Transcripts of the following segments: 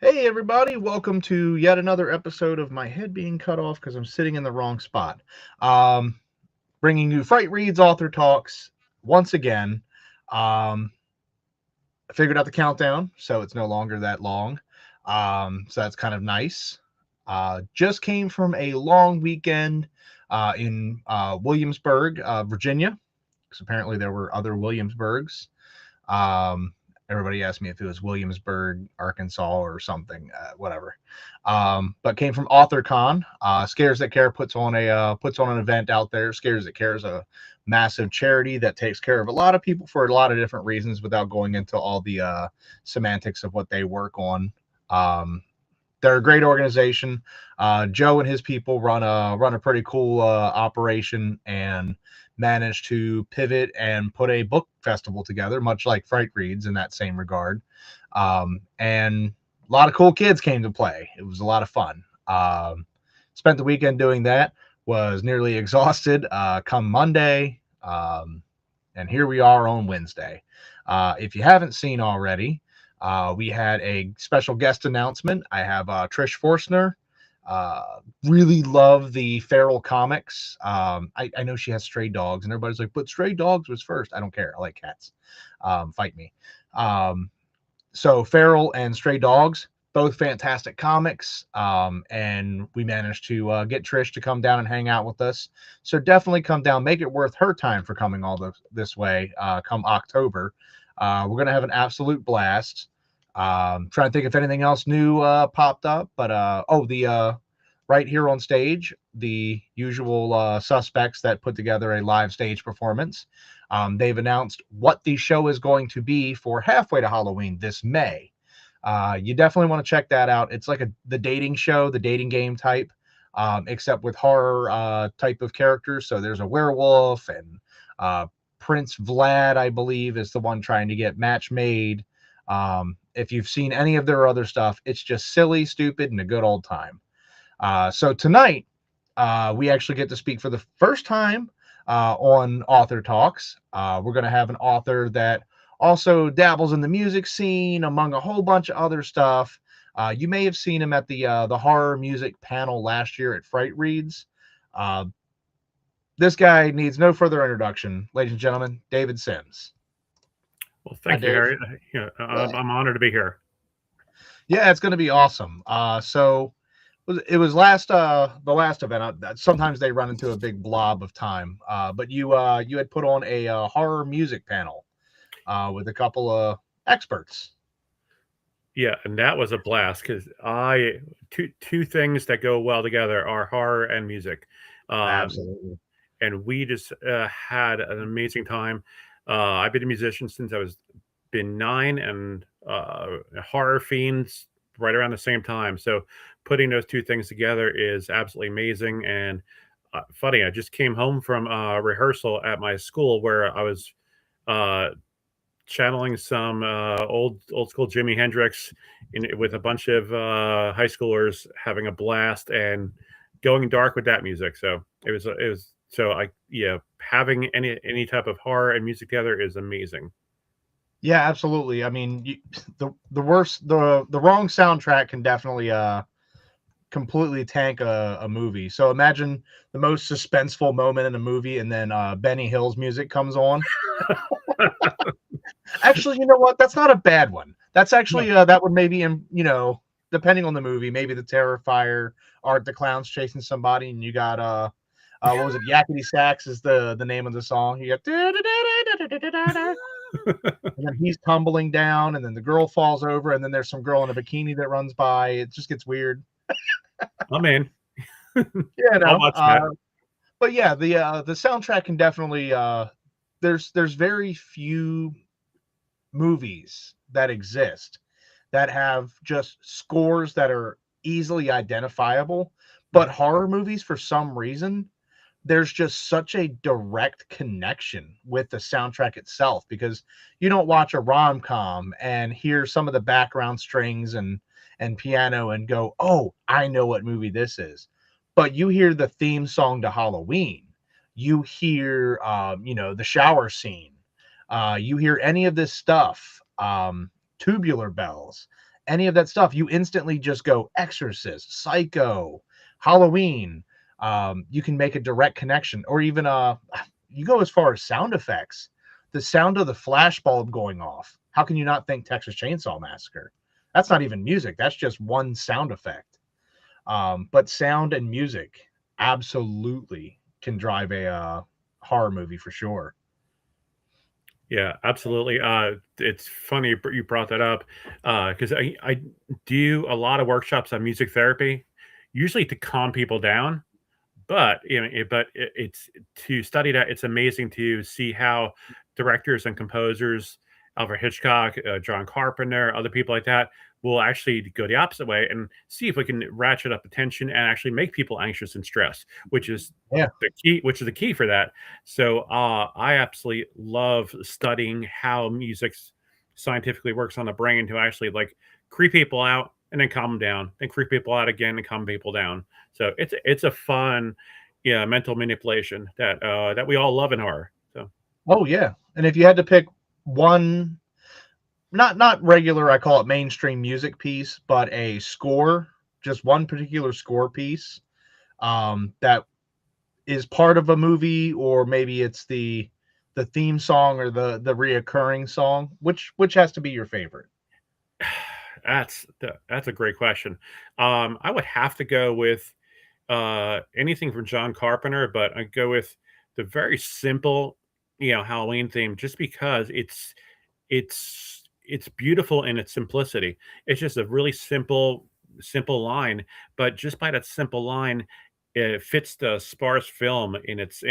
Hey everybody, welcome to yet another episode of my head being cut off because I'm sitting in the wrong spot. Um, Bringing you Frightreads author talks once again. I figured out the countdown, so it's no longer that long. So that's kind of nice. Just came from a long weekend in Williamsburg, Virginia, because apparently there were other Williamsburgs. Um, Everybody asked me if it was Williamsburg, Arkansas, or something, whatever. But came from AuthorCon. Scares That Care puts on an event out there. Scares That Care is a massive charity that takes care of a lot of people for a lot of different reasons, without going into all the semantics of what they work on. Um, they're a great organization. Joe and his people run a pretty cool operation, and managed to pivot and put a book festival together, much like Fright Reads in that same regard. And a lot of cool kids came to play. It was a lot of fun. Spent the weekend doing that. Was nearly exhausted. Come Monday, and here we are on Wednesday. If you haven't seen already, we had a special guest announcement. I have Trish Forstner. Really love the feral comics. I know she has Stray Dogs, and everybody's like, but Stray Dogs was first. I don't care. I like cats. Fight me. Um, so Feral and Stray Dogs, both fantastic comics. And we managed to get Trish to come down and hang out with us. So definitely come down, make it worth her time for coming this way. Come October, we're gonna have an absolute blast. Trying to think if anything else new popped up, but the right here on stage, the usual suspects that put together a live stage performance. They've announced what the show is going to be for Halfway to Halloween this May. You definitely want to check that out. It's like the dating show, the dating game type, except with horror type of characters. So there's a werewolf, and Prince Vlad, I believe, is the one trying to get match made. If you've seen any of their other stuff, it's just silly, stupid, and a good old time. So tonight, we actually get to speak for the first time on Author Talks. We're going to have an author that also dabbles in the music scene, among a whole bunch of other stuff. You may have seen him at the horror music panel last year at Fright Reads. Uh, this guy needs no further introduction, ladies and gentlemen. David Sims. Well, Hi, thank you, Dave. Harry. I'm honored to be here. Yeah, it's going to be awesome. So it was the last event. Sometimes they run into a big blob of time. But you had put on a horror music panel with a couple of experts. Yeah, and that was a blast because I two things that go well together are horror and music, um, Absolutely. and we just had an amazing time. I've been a musician since I was been 9, and horror fiends right around the same time. So putting those two things together is absolutely amazing. And funny, I just came home from rehearsal at my school where I was. Uh, Channeling some old school Jimi Hendrix with a bunch of high schoolers having a blast and going dark with that music. So it was so I yeah, having any type of horror and music together is amazing. Yeah, absolutely. I mean, the wrong soundtrack can definitely completely tank a movie. So imagine the most suspenseful moment in a movie, and then Benny Hill's music comes on. Actually, you know what? That's not a bad one. That's actually that would maybe depending on the movie, maybe the Terrifier, Art the Clown's chasing somebody, and you got what was it? Yakety Sax is the name of the song. You got and then he's tumbling down, and then the girl falls over, and then there's some girl in a bikini that runs by. It just gets weird. I'm in. Yeah, I'll no. watch that. But yeah, the soundtrack can definitely there's very few movies that exist that have just scores that are easily identifiable. But horror movies, for some reason, there's just such a direct connection with the soundtrack itself, because you don't watch a rom-com and hear some of the background strings and piano and go, oh, I know what movie this is. But you hear the theme song to Halloween, you hear the shower scene, you hear any of this stuff, Tubular Bells, any of that stuff, you instantly just go Exorcist, Psycho, Halloween. You can make a direct connection, or even you go as far as sound effects. The sound of the flashbulb going off. How can you not think Texas Chainsaw Massacre? That's not even music. That's just one sound effect. But sound and music absolutely can drive a horror movie for sure. Yeah, absolutely. It's funny you brought that up because I do a lot of workshops on music therapy, usually to calm people down. But it's to study that. It's amazing to see how directors and composers, Alfred Hitchcock, John Carpenter, other people like that, will actually go the opposite way and see if we can ratchet up the tension and actually make people anxious and stressed, which is Yeah. the key. Which is the key for that. So I absolutely love studying how music scientifically works on the brain to actually like creep people out and then calm them down, then creep people out again and calm people down. So it's a fun, yeah, mental manipulation that we all love in horror. So Oh yeah. And if you had to pick one, not regular, I call it mainstream music piece, but a score, just one particular score piece, that is part of a movie, or maybe it's the theme song or the reoccurring song. Which has to be your favorite? that's a great question. I would have to go with anything from John Carpenter, but I go with the very simple, Halloween theme, just because it's beautiful in its simplicity. It's just a really simple line, but just by that simple line, it fits the sparse film in its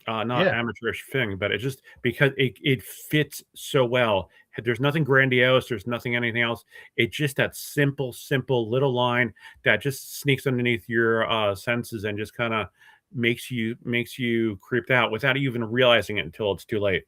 not Yeah. amateurish thing, but it just because it fits so well. There's nothing grandiose. There's nothing anything else. It's just that simple little line that just sneaks underneath your senses and just kind of makes you creeped out without even realizing it until it's too late.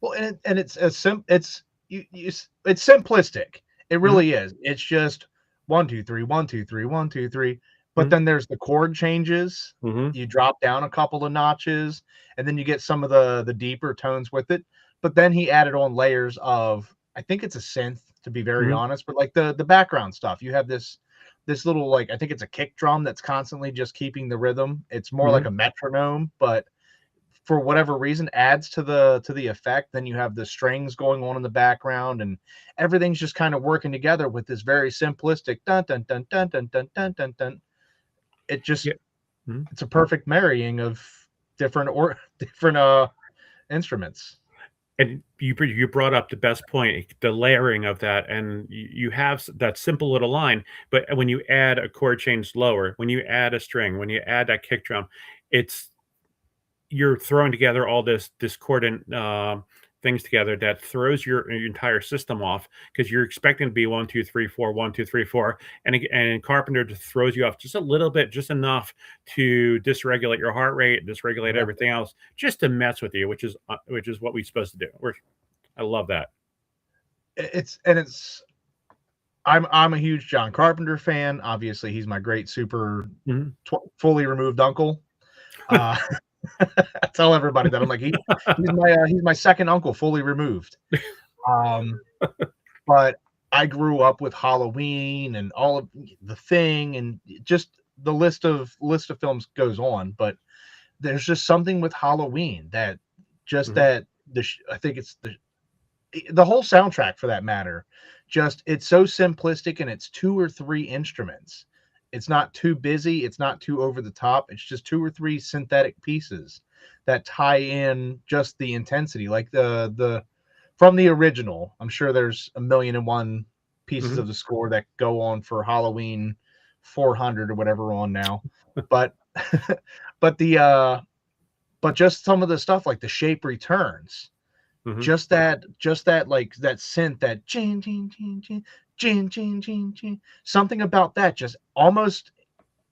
Well, and it's a it's it's simplistic. It Mhm, really is. It's just 1 2 3 1 2 3 1 2 3. But mhm, then there's the chord changes. mhm, You drop down a couple of notches, and then you get some of the deeper tones with it. But then he added on layers of, I think it's a synth, to be very mhm, honest, but like the background stuff. You have this little, like, I think it's a kick drum that's constantly just keeping the rhythm. It's more like mhm. a metronome, but for whatever reason adds to the effect. Then you have the strings going on in the background, and everything's just kind of working together with this very simplistic dun dun dun dun dun dun dun dun dun. It just Yeah. Mhm. it's a perfect marrying of different or different instruments. And you brought up the best point, the layering of that, and you have that simple little line, but when you add a chord change lower, when you add a string, when you add that kick drum, it's you're throwing together all this discordant things together that throws your entire system off because you're expecting to be 1 2 3 4 1 2 3 4, and Carpenter just throws you off just a little bit, just enough to dysregulate your heart rate, dysregulate Yeah. everything else, just to mess with you, which is what we're supposed to do. I love that. It's I'm a huge John Carpenter fan. Obviously, he's my great super Mhm. fully removed uncle. Uh, I tell everybody that I'm like he's my second uncle, fully removed. Um, but I grew up with Halloween and all of the Thing, and just the list of films goes on. But there's just something with Halloween that just Mhm. that I think it's the whole soundtrack, for that matter. Just it's so simplistic, and it's two or three instruments. It's not too busy, it's not too over the top. It's just two or three synthetic pieces that tie in just the intensity, like the from the original. I'm sure there's a million and one pieces Mhm. of the score that go on for Halloween 400 or whatever on now. But but but just some of the stuff like the shape returns, Mhm. just that, like that synth, that chin chin chin chin chin chin chin chin, something about that just almost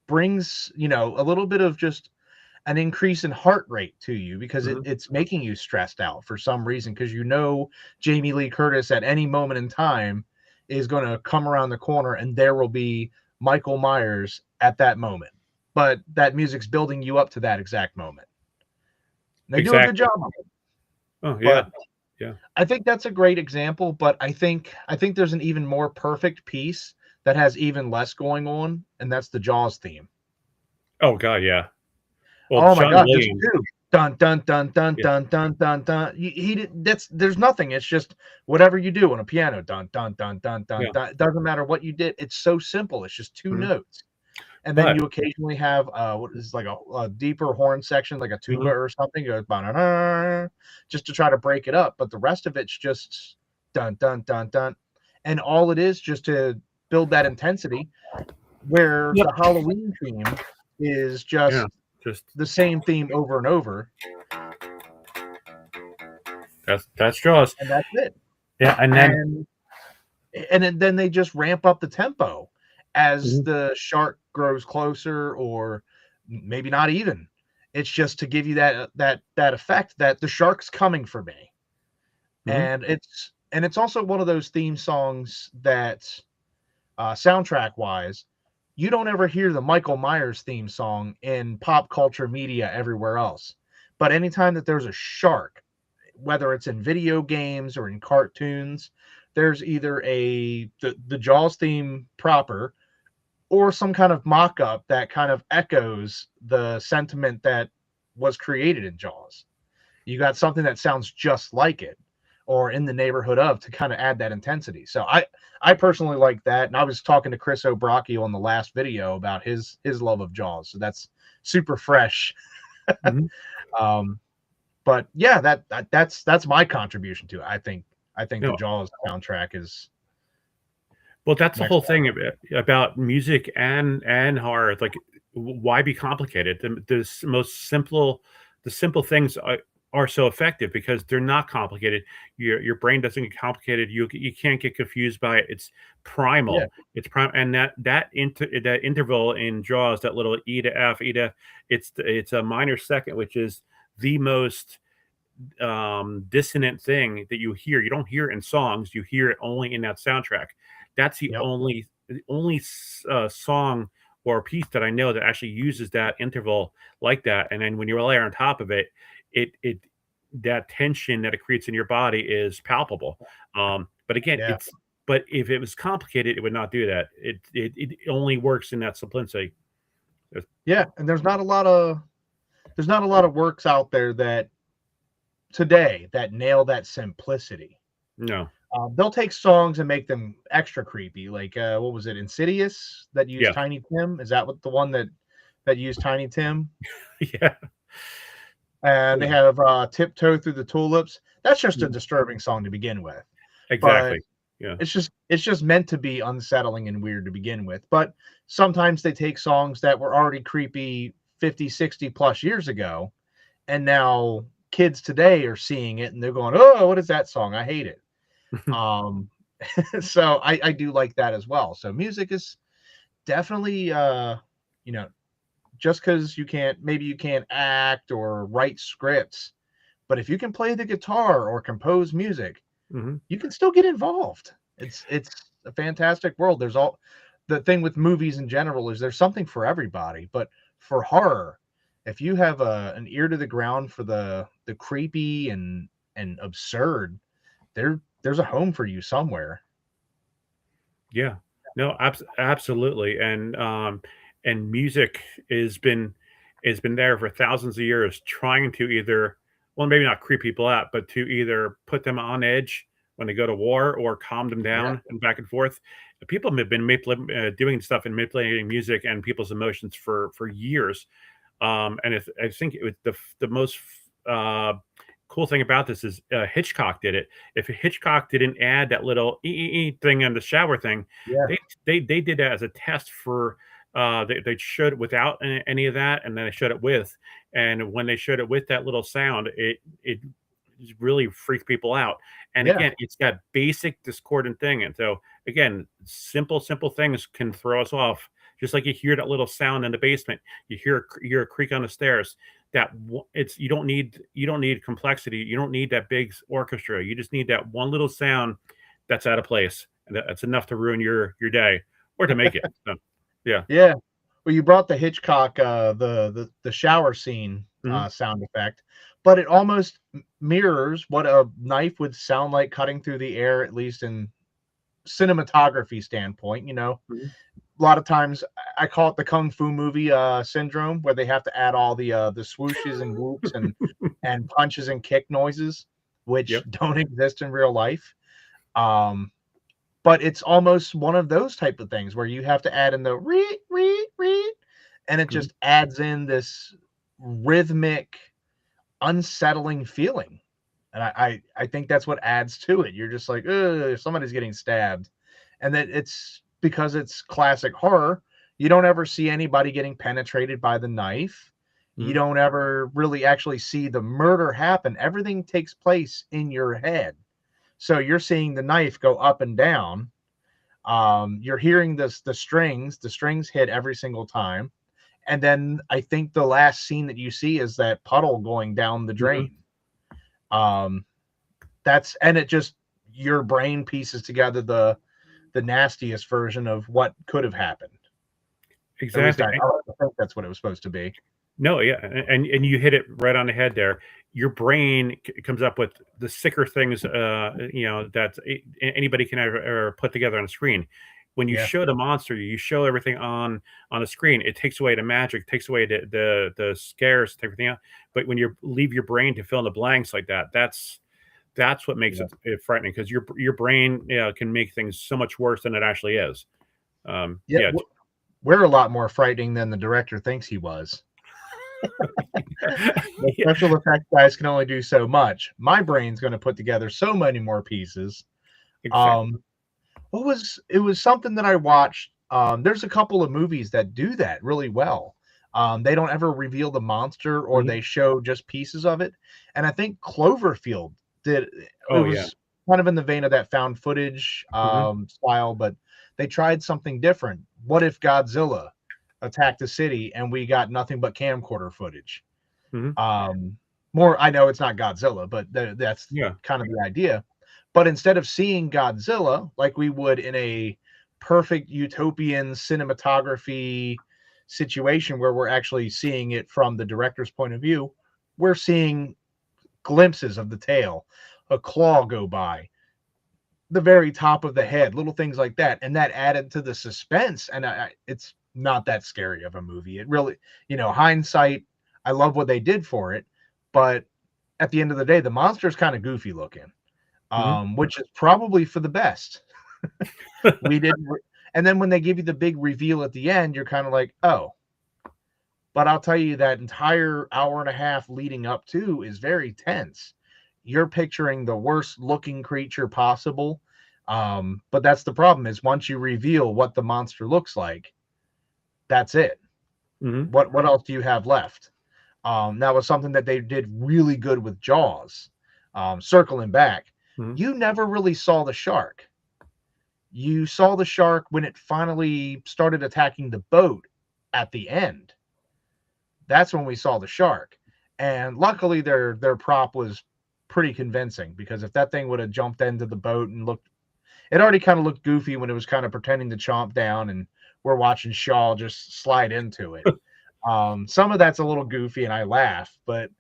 brings, a little bit of just an increase in heart rate to you, because Mhm. it's making you stressed out for some reason, because Jamie Lee Curtis at any moment in time is going to come around the corner, and there will be Michael Myers at that moment. But that music's building you up to that exact moment. They do a good Exactly. job of it. Oh, yeah. But Yeah. I think that's a great example, but I think there's an even more perfect piece that has even less going on, and that's the Jaws theme. Oh God, yeah. Well, Oh my John god, there's Williams. two. Dun dun dun dun Yeah. dun dun dun dun. He did, that's there's nothing. It's just whatever you do on a piano. Dun dun dun dun dun Yeah. dun. It doesn't matter what you did. It's so simple. It's just two Mhm. notes. And then But you occasionally have what is like a deeper horn section, like a tuba mhm. or something, goes ba-da-da, just to try to break it up. But the rest of it's just dun dun dun dun, and all it is just to build that intensity. Where Yep. the Halloween theme is Yeah. just Just the same theme over and over, that's Jaws. and that's it. Yeah, and then And then they just ramp up the tempo as mhm, the shark grows closer, or maybe not even. It's just to give you that effect that the shark's coming for me. mhm, And it's also one of those theme songs that soundtrack wise, you don't ever hear the Michael Myers theme song in pop culture media everywhere else. But anytime that there's a shark, whether it's in video games or in cartoons, there's either the Jaws theme proper or some kind of mock-up that kind of echoes the sentiment that was created in Jaws. You got something that sounds just like it or in the neighborhood of to kind of add that intensity. So I personally like that. And I was talking to Chris O'Brocchio on the last video about his love of Jaws. So that's super fresh. mhm. Um, but yeah, that's my contribution to it. I think the No, Jaws soundtrack is well, that's the next whole thing level. about music and horror. It's like, why be complicated? The simple things are so effective because they're not complicated. Your brain doesn't get complicated. You can't get confused by it. It's Yeah, primal. It's prime, and that interval in Jaws, that little E to F, E to, it's a minor second, which is the most dissonant thing that you hear. You don't hear it in songs. You hear it only in that soundtrack. That's yep, the only song or piece that I know that actually uses that interval like that. And then when you layer on top of it, it that tension that it creates in your body is palpable. But again, yeah, it's but if it was complicated, it would not do that. It only works in that simplicity. yeah. And there's not a lot of works out there that today that nail that simplicity. No, They'll take songs and make them extra creepy. Like what was it, Insidious, that used yeah, Tiny Tim? Is that what the one that used Tiny Tim? yeah, And they yeah. have Tiptoe Through the Tulips. That's just a Mhm. disturbing song to begin with. But Exactly. Yeah. it's just meant to be unsettling and weird to begin with. But sometimes they take songs that were already creepy 50, 60 plus years ago, and now kids today are seeing it and they're going, "Oh, what is that song? I hate it." Um, so I do like that as well. So music is definitely you know, just because you can't act or write scripts, but if you can play the guitar or compose music, Mhm. you can still get involved. It's a fantastic world. There's all the thing with movies in general is there's something for everybody, but for horror, if you have an ear to the ground for the creepy and absurd, there's a home for you somewhere. Yeah. No, absolutely, and music has been there for thousands of years trying to either, well, maybe not creep people out, but to either put them on edge when they go to war or calm them Yeah, down and back and forth. People have been doing stuff and manipulating music and people's emotions for years. And I think it was the most uh, cool thing about this is Hitchcock did it. If Hitchcock didn't add that little thing on the shower thing, yeah, they did that as a test for. They showed it without any of that, and then they showed it with. And when they showed it with that little sound, it really freaked people out. And yeah, again, it's that basic discordant thing. And so again, simple things can throw us off. Just like you hear that little sound in the basement, you hear a creak on the stairs. It's you don't need complexity. You don't need that big orchestra. You just need that one little sound that's out of place, and that's enough to ruin your day or to make it. So, yeah. yeah. Well, you brought the Hitchcock, the shower scene Hmm. sound effect. but it almost mirrors what a knife would sound like cutting through the air, at least in cinematography standpoint. Mhm. A lot of times I call it the kung fu movie syndrome, where they have to add all the swooshes and whoops and punches and kick noises, which Yep. don't exist in real life. Um, but it's almost one of those type of things where you have to add in the reet reet reet, and it Mhm. just adds in this rhythmic, unsettling feeling. And I think that's what adds to it. You're just like, ugh, somebody's getting stabbed. And that it's because it's classic horror. You don't ever see anybody getting penetrated by the knife. You Mhm. don't ever really actually see the murder happen. Everything takes place in your head. So you're seeing the knife go up and down. You're hearing the strings hit every single time. And then I think the last scene that you see is that puddle going down the Mhm. drain. Um, that's and it just your brain pieces together the nastiest version of what could have happened. At least Exactly. I like to think that's what it was supposed to be. No, yeah, and you hit it right on the head there. Your brain comes up with the sicker things, that anybody can ever put together on a screen. When you Yeah, show the monster, you show everything on the screen. It takes away the magic, takes away the scares, everything else. But when you leave your brain to fill in the blanks like that, that's what makes yeah, it frightening because your brain, can make things so much worse than it actually is. yeah. Yeah, We're a lot more frightening than the director thinks he was. The yeah, special effects guys can only do so much. My brain's going to put together so many more pieces. exactly. Um, it was something that I watched. There's a couple of movies that do that really well. They don't ever reveal the monster or Mhm. they show just pieces of it. And I think Cloverfield did it Oh yeah. was kind of in the vein of that found footage Hmm. style, but they tried something different. What if Godzilla attacked the city and we got nothing but camcorder footage? Hmm. Um, more, I know it's not Godzilla, but that's Yeah. kind of the idea. But instead of seeing Godzilla like we would in a perfect utopian cinematography situation where we're actually seeing it from the director's point of view, we're seeing glimpses of the tail, a claw go by, the very top of the head, little things like that. And that added to the suspense. And it's not that scary of a movie. It really, hindsight, I love what they did for it. But at the end of the day, the monster's kind of goofy looking, Hmm. which is probably for the best. We didn't, and then when they give you the big reveal at the end, you're kind of like, oh. But I'll tell you that entire hour and a half leading up to is very tense. You're picturing the worst looking creature possible. But that's the problem is once you reveal what the monster looks like, that's it. Hmm. What else do you have left? That was something that they did really good with Jaws. Circling back, Hmm. you never really saw the shark. You saw the shark when it finally started attacking the boat at the end. That's when we saw the shark. And luckily their prop was pretty convincing because if that thing would have jumped into the boat and looked it already kind of looked goofy when it was kind of pretending to chomp down and we're watching Shaw just slide into it. Some of that's a little goofy and I laugh, but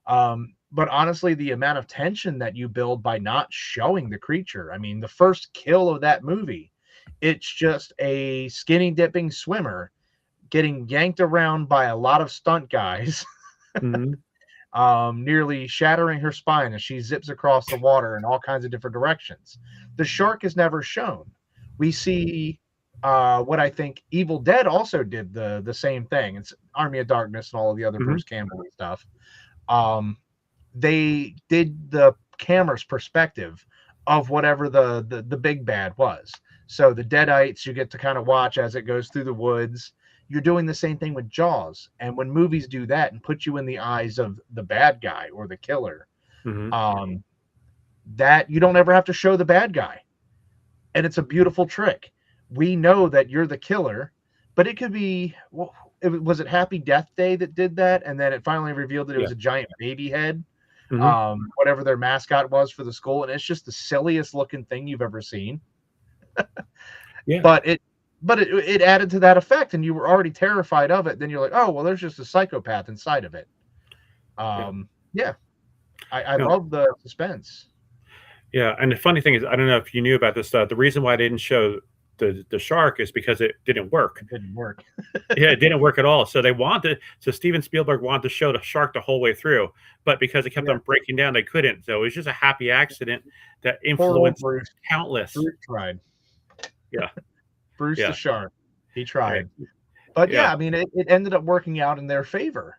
honestly, the amount of tension that you build by not showing the creature. I mean, the first kill of that movie, it's just a skinny dipping swimmer getting yanked around by a lot of stunt guys, Hmm. nearly shattering her spine as she zips across the water in all kinds of different directions. The shark is never shown. We see what I think Evil Dead also did the same thing. It's Army of Darkness and all of the other Hmm. Bruce Campbell stuff. Um, they did the camera's perspective of whatever the big bad was. So the Deadites you get to kind of watch as it goes through the woods. You're doing the same thing with Jaws. And when movies do that and put you in the eyes of the bad guy or the killer, Hmm. um, that you don't ever have to show the bad guy. And it's a beautiful trick. We know that you're the killer, but it could be, well, was it Happy Death Day that did that? And then it finally revealed that it Yeah. was a giant baby head, Hmm. whatever their mascot was for the school, and it's just the silliest looking thing you've ever seen. Yeah. But it added to that effect, and you were already terrified of it. Then you're like, oh well, there's just a psychopath inside of it. Yeah. Yeah, I No, love the suspense. yeah, and the funny thing is, I don't know if you knew about this stuff. The reason why they didn't show the shark is because it didn't work. It didn't work. Yeah, it didn't work at all. So Steven Spielberg wanted to show the shark the whole way through, but because it kept Yeah, on breaking down, they couldn't. So it was just a happy accident that poor old influenced Bruce. countless. Bruce tried. Yeah, Bruce the yeah, shark. He right, tried. But yeah, yeah, I mean, it ended up working out in their favor.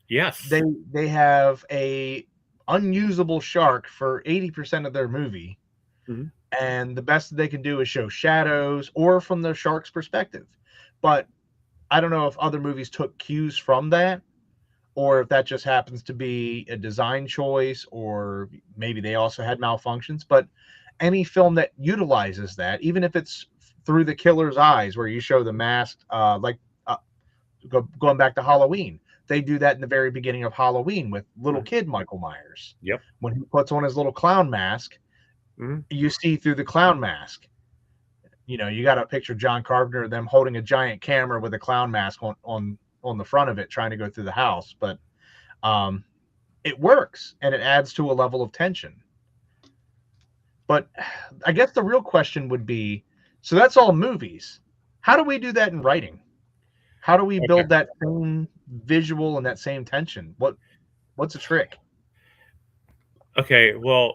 yes, They have a unusable shark for 80% of their movie, hmm, and the best that they can do is show shadows or from the shark's perspective. But I don't know if other movies took cues from that, or if that just happens to be a design choice, or maybe they also had malfunctions. But any film that utilizes that, even if it's through the killer's eyes, where you show the mask, uh, going back to Halloween, they do that in the very beginning of Halloween with little hmm, kid Michael Myers. yep, When he puts on his little clown mask, hmm, you see through the clown mask. You know, you got to picture John Carpenter them holding a giant camera with a clown mask on the front of it, trying to go through the house. But um, it works and it adds to a level of tension. But I guess the real question would be, so that's all movies. How do we do that in writing? How do we okay, build that same visual and that same tension? What's a trick? okay. Well,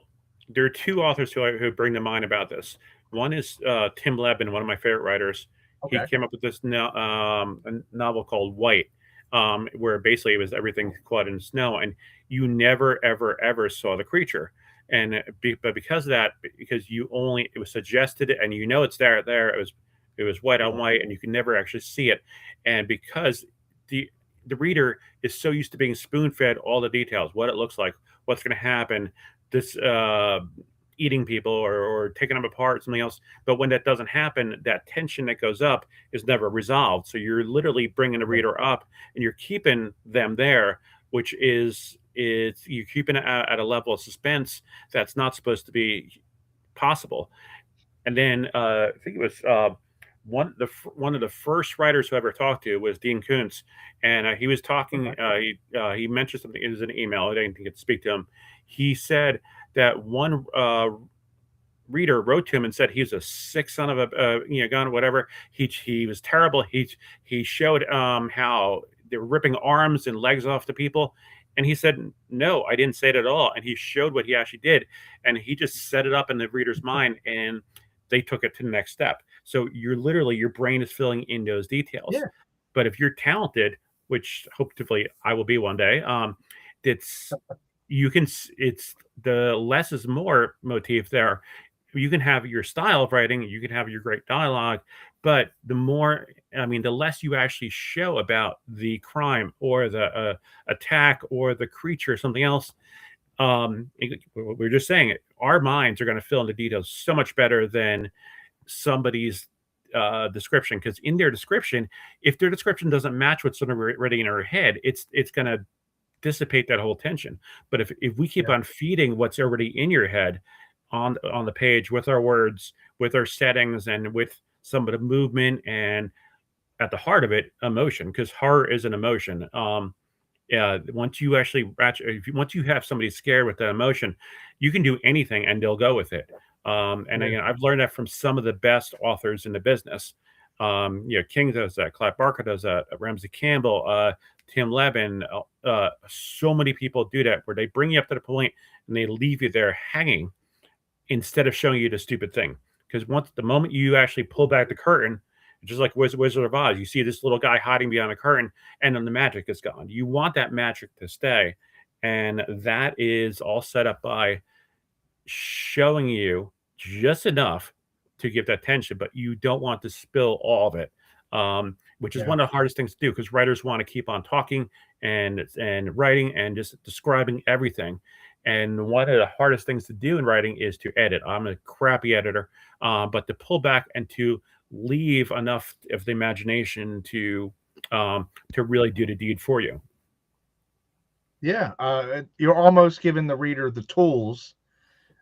there are two authors who bring to mind about this. One is Tim Levin, one of my favorite writers. He Okay. came up with this a novel called White, where basically it was everything caught in snow, and you never, ever, ever saw the creature. But because of that, because you only it was suggested, and you know it's there. It was white on white, and you can never actually see it. And because the the reader is so used to being spoon fed all the details, what it looks like, what's going to happen, this eating people or taking them apart, something else. But when that doesn't happen, that tension that goes up is never resolved. So you're literally bringing the reader up, and you're keeping them there, which is you keeping it at a level of suspense that's not supposed to be possible. And then I think it was one of the first writers who I ever talked to was Dean Koontz, and he was talking. Okay. He mentioned something in an email. I didn't get to speak to him. He said that one reader wrote to him and said he was a sick son of a gun, whatever. He was terrible. He showed how they were ripping arms and legs off the people. And he said, no, I didn't say it at all. And he showed what he actually did. And he just set it up in the reader's mind, and they took it to the next step. So you're literally, your brain is filling in those details. Yeah. But if you're talented, which hopefully I will be one day, it's, you can, it's the less is more motif there. You can have your style of writing, you can have your great dialogue, but the more, I mean, the less you actually show about the crime or the attack or the creature or something else. We're just saying it. Our minds are going to fill in the details so much better than somebody's description, because in their description, if their description doesn't match what's already in our head, it's going to dissipate that whole tension. But if we keep Yeah. on feeding what's already in your head on the page with our words, with our settings, and with some of the movement, and at the heart of it, emotion, because horror is an emotion. Yeah, once you actually once you have somebody scared with that emotion, you can do anything and they'll go with it. And Yeah. again, I've learned that from some of the best authors in the business. King does that, Clive Barker does that, Ramsey Campbell, Tim Levin. So many people do that, where they bring you up to the point and they leave you there hanging instead of showing you the stupid thing. Because once the moment you actually pull back the curtain, just like Wizard of Oz, you see this little guy hiding behind the curtain, and then the magic is gone. You want that magic to stay, and that is all set up by showing you just enough to give that tension, but you don't want to spill all of it, which is Yeah. one of the hardest things to do, because writers want to keep on talking and writing and just describing everything. And one of the hardest things to do in writing is to edit. I'm a crappy editor, but to pull back and to leave enough of the imagination to really do the deed for you. Yeah. You're almost giving the reader the tools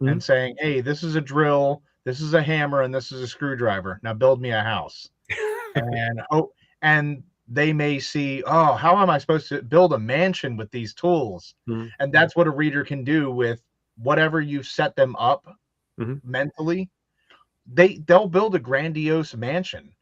Mhm. and saying, "Hey, this is a drill, this is a hammer, and this is a screwdriver. Now build me a house." And oh, and they may see, oh, how am I supposed to build a mansion with these tools? Mhm. And that's what a reader can do with whatever you set them up Mhm. mentally. They'll build a grandiose mansion.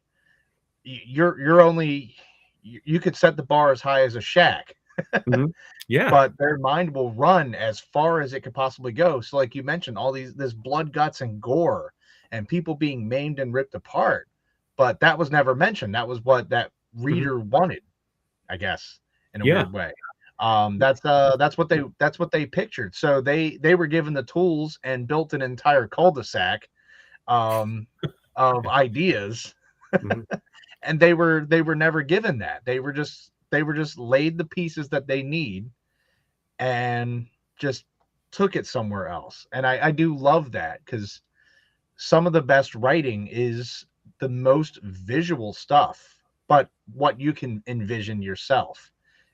You're only you could set the bar as high as a shack, Mhm. Yeah. but their mind will run as far as it could possibly go. So, like you mentioned, all this blood, guts, and gore, and people being maimed and ripped apart. But that was never mentioned. That was what that Mhm. reader wanted, I guess, in a Yeah. weird way. That's what they pictured. So they were given the tools and built an entire cul-de-sac um, of ideas, Mhm. and they were never given that. They were just laid the pieces that they need and just took it somewhere else. And I do love that, because some of the best writing is the most visual stuff, but what you can envision yourself.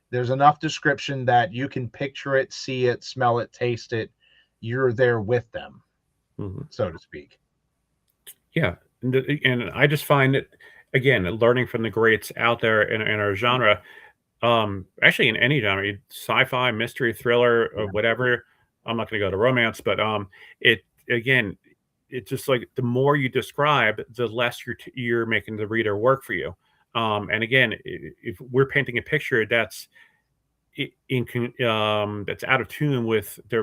There's enough description that you can picture it, see it, smell it, taste it. You're there with them, Mhm. so to speak. Yeah, and I just find that, again, learning from the greats out there in our genre, actually in any genre, sci-fi, mystery, thriller, or Yeah. whatever. I'm not going to go to romance, but it again, it's just like the more you describe, the less you're making the reader work for you. And again, if we're painting a picture that's that's out of tune with the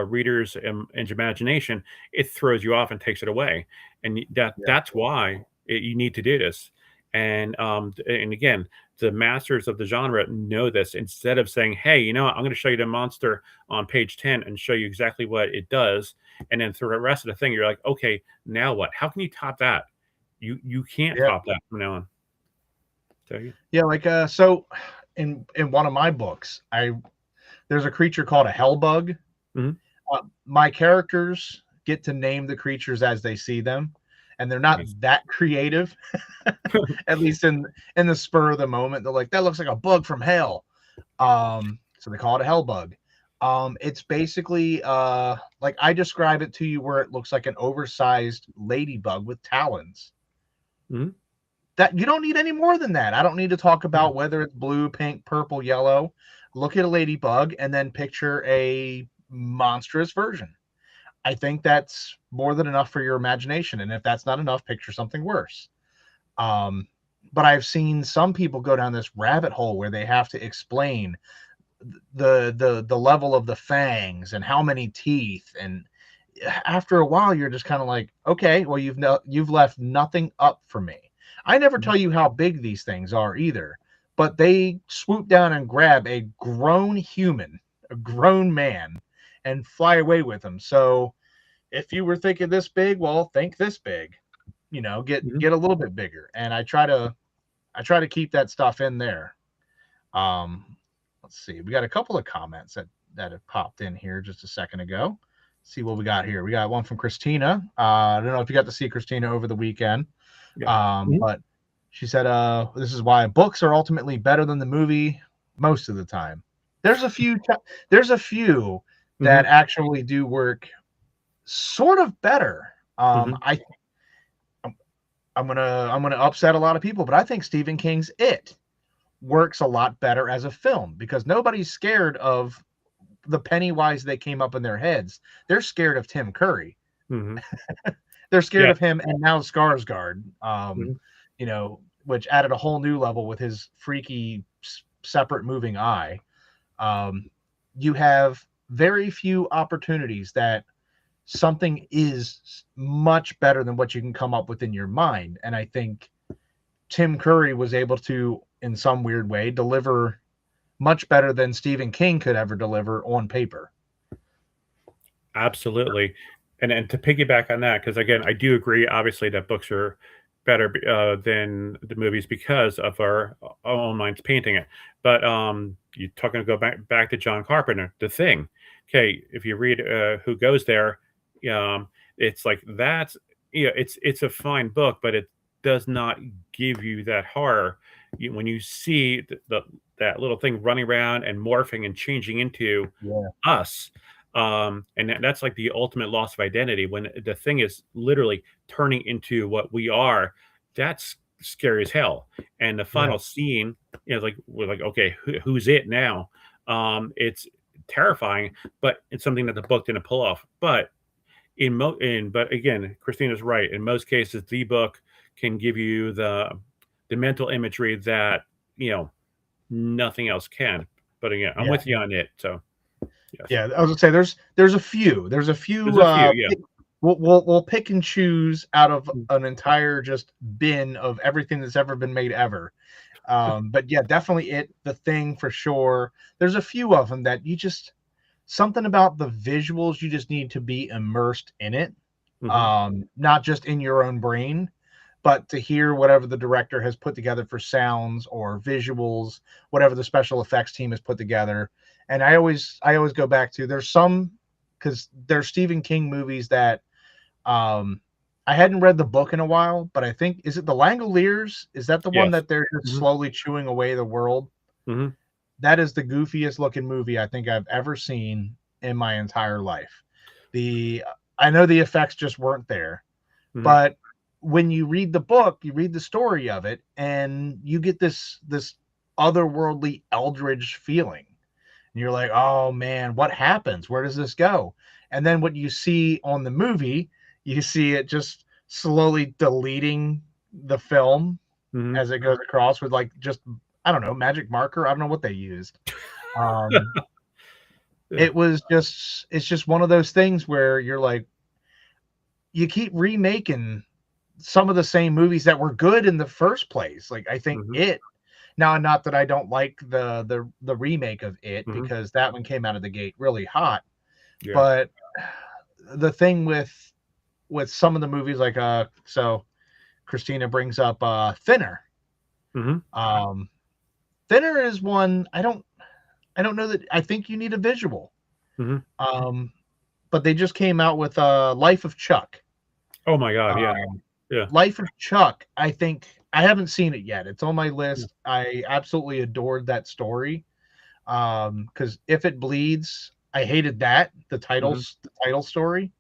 reader's imagination, it throws you off and takes it away, and Yeah. that's why you need to do this. And again, the masters of the genre know this. Instead of saying, "Hey, you know what? I'm going to show you the monster on page 10 and show you exactly what it does," and then through the rest of the thing, you're like, "Okay, now what? How can you top that? You can't Yeah. top that from now on." So yeah. Yeah, like so in one of my books, I there's a creature called a hell bug. Mhm. My characters get to name the creatures as they see them, and they're not Nice. that creative. At least in the spur of the moment, they're like, that looks like a bug from hell. So they call it a hell bug. It's basically like I describe it to you, where it looks like an oversized ladybug with talons. Mhm. That you don't need any more than that. I don't need to talk about whether it's blue, pink, purple, yellow. Look at a ladybug and then picture a monstrous version. I think that's more than enough for your imagination. And if that's not enough, picture something worse. Um, but I've seen some people go down this rabbit hole where they have to explain the level of the fangs and how many teeth, and after a while you're just kind of like, okay, well, you've left nothing up for me. I never Mhm. tell you how big these things are either, but they swoop down and grab a grown human, a grown man, and fly away with him. So if you were thinking this big, well, think this big. Mhm. Get a little bit bigger. And I try to keep that stuff in there. Um, let's see. We got a couple of comments that have popped in here just a second ago. Let's see what we got here. We got one from Christina. I don't know if you got to see Christina over the weekend, Yeah. Mhm. but she said, "This is why books are ultimately better than the movie most of the time." There's a few. There's a few that Mhm. actually do work sort of better. Mhm. I'm gonna upset a lot of people, but I think Stephen King's It works a lot better as a film, because nobody's scared of the Pennywise they came up in their heads. They're scared of Tim Curry. Mhm. They're scared Yeah. of him, and now Skarsgård, Mhm. which added a whole new level with his freaky separate moving eye. Um, you have very few opportunities that something is much better than what you can come up with in your mind. And I think Tim Curry was able to, in some weird way, deliver much better than Stephen King could ever deliver on paper. Absolutely. And to piggyback on that, because again, I do agree, obviously, that books are better than the movies because of our own minds painting it. But you're talking to go back to John Carpenter, The Thing. Okay, if you read Who Goes There, um, it's like that's it's a fine book, but it does not give you that horror. When you see that little thing running around and morphing and changing into Yeah, us, and that's like the ultimate loss of identity when the thing is literally turning into what we are. That's scary as hell. And the yeah, final scene, like we're like, okay, who's it now? It's terrifying, but it's something that the book didn't pull off. But but again, Christina's right. In most cases, the book can give you the mental imagery that nothing else can. But again, I'm Yeah. with you on it. So yes, Yeah, I was gonna say there's a few. There's a there's few a few. Yeah. we'll pick and choose out of Mm. an entire just bin of everything that's ever been made ever. But yeah, definitely The Thing for sure. There's a few of them that you just something about the visuals, you just need to be immersed in it. Hmm. Not just in your own brain, but to hear whatever the director has put together for sounds or visuals, whatever the special effects team has put together. And I always go back to there's some because there's Stephen King movies that um I hadn't read the book in a while, but I think is it the Langoliers? Is that the one Yes. that they're just Hmm. slowly chewing away the world? Hmm. That is the goofiest looking movie I think I've ever seen in my entire life. The I know the effects just weren't there, Hmm. but when you read the book, you read the story of it, and you get this otherworldly eldritch feeling. And you're like, oh man, what happens? Where does this go? And then what you see on the movie, you see it just slowly deleting the film Hmm. as it goes across with like just I don't know, magic marker. I don't know what they used. Um, Yeah. it's just one of those things where you're like, you keep remaking some of the same movies that were good in the first place. Like I think Hmm. it now, not that I don't like the remake of it Hmm. because that one came out of the gate really hot, Yeah. but the thing with some of the movies like so Christina brings up Thinner. Hmm. Um Thinner is one I don't know that I think you need a visual. Hmm. Um but they just came out with Life of Chuck. Oh my God. Yeah. Um Yeah. Life of Chuck, I think I haven't seen it yet. It's on my list. I absolutely adored that story. Because If It Bleeds, I hated that, Hmm. the title story,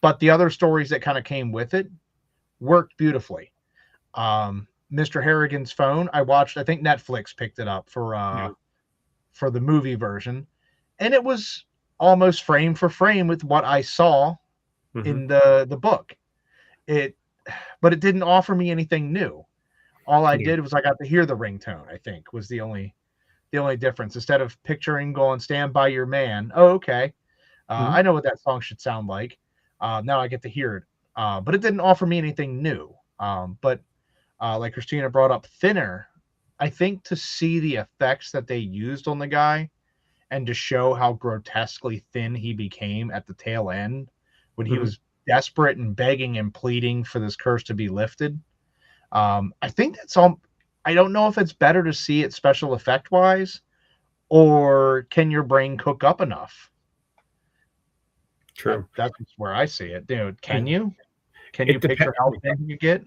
but the other stories that kind of came with it worked beautifully. Mr. Harrigan's Phone, I watched, I think Netflix picked it up Yeah. for the movie version, and it was almost frame for frame with what I saw Hmm. in the book. It but it didn't offer me anything new. All I Yeah. did was I got to hear the ringtone, I think, was the only difference. Instead of picturing going Stand By Your Man, oh, okay. Hmm. I know what that song should sound like. Now I get to hear it. But it didn't offer me anything new. But like Christina brought up Thinner, I think to see the effects that they used on the guy and to show how grotesquely thin he became at the tail end when he Hmm. was desperate and begging and pleading for this curse to be lifted. I think that's all. I don't know if it's better to see it special effect wise or can your brain cook up enough? True. That's where I see it, dude. Can Yeah. you? Can you It depends. picture how thin you get?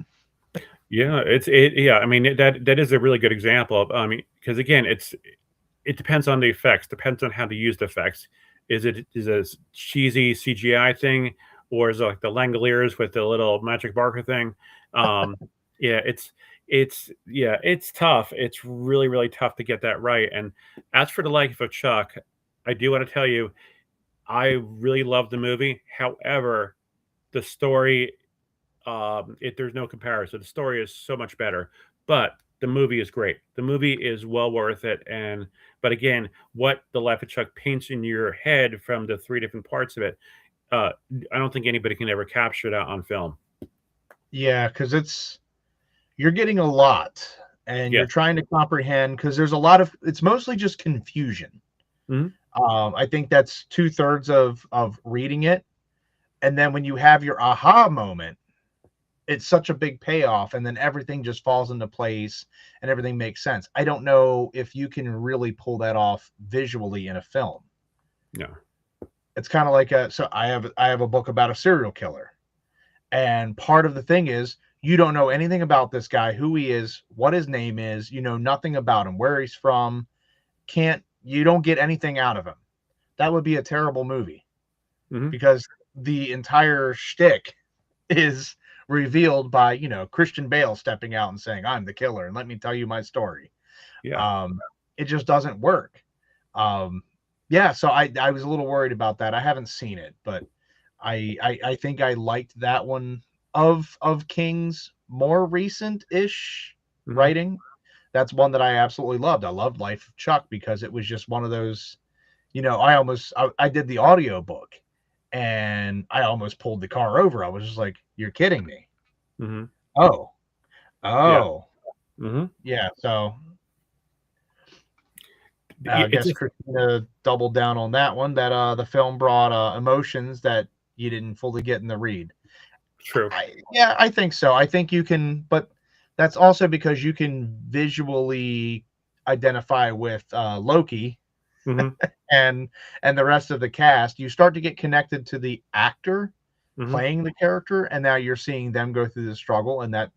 Yeah. Yeah. I mean, that is a really good example of, I mean, because again, it depends on the effects, depends on how to use the effects. Is it a cheesy CGI thing, or is it like the Langoliers with the little magic marker thing? Um, yeah, it's tough. It's really really tough to get that right. And as for the Life of Chuck, I do want to tell you, I really love the movie. However, the story, there's no comparison. The story is so much better, but the movie is great. The movie is well worth it. And but again, what the Life of Chuck paints in your head from the three different parts of it, uh, I don't think anybody can ever capture that on film. Yeah, because you're getting a lot and you're Yes. trying to comprehend because there's a lot of it's mostly just confusion. Hmm. I think that's two-thirds of reading it. And then when you have your aha moment, it's such a big payoff, and then everything just falls into place and everything makes sense. I don't know if you can really pull that off visually in a film. No. It's kind of like so I have a book about a serial killer. And part of the thing is you don't know anything about this guy, who he is, what his name is, you know nothing about him, where he's from, can't you don't get anything out of him. That would be a terrible movie Hmm. because the entire shtick is revealed by, Christian Bale stepping out and saying, I'm the killer and let me tell you my story. Yeah. It just doesn't work. Um, yeah, so I was a little worried about that. I haven't seen it, but I think I liked that one of King's more recent-ish Hmm. writing. That's one that I absolutely loved. I loved Life of Chuck because it was just one of those, I did the audio book and I almost pulled the car over. I was just like, you're kidding me. Hmm. Oh, Yeah. oh, Hmm. yeah. So I It's guess Christina doubled down on that one. That the film brought emotions that you didn't fully get in the read. true. Yeah, I think so. I think you can, but that's also because you can visually identify with Loki Hmm. and the rest of the cast. You start to get connected to the actor Hmm. playing the character, and now you're seeing them go through the struggle, and that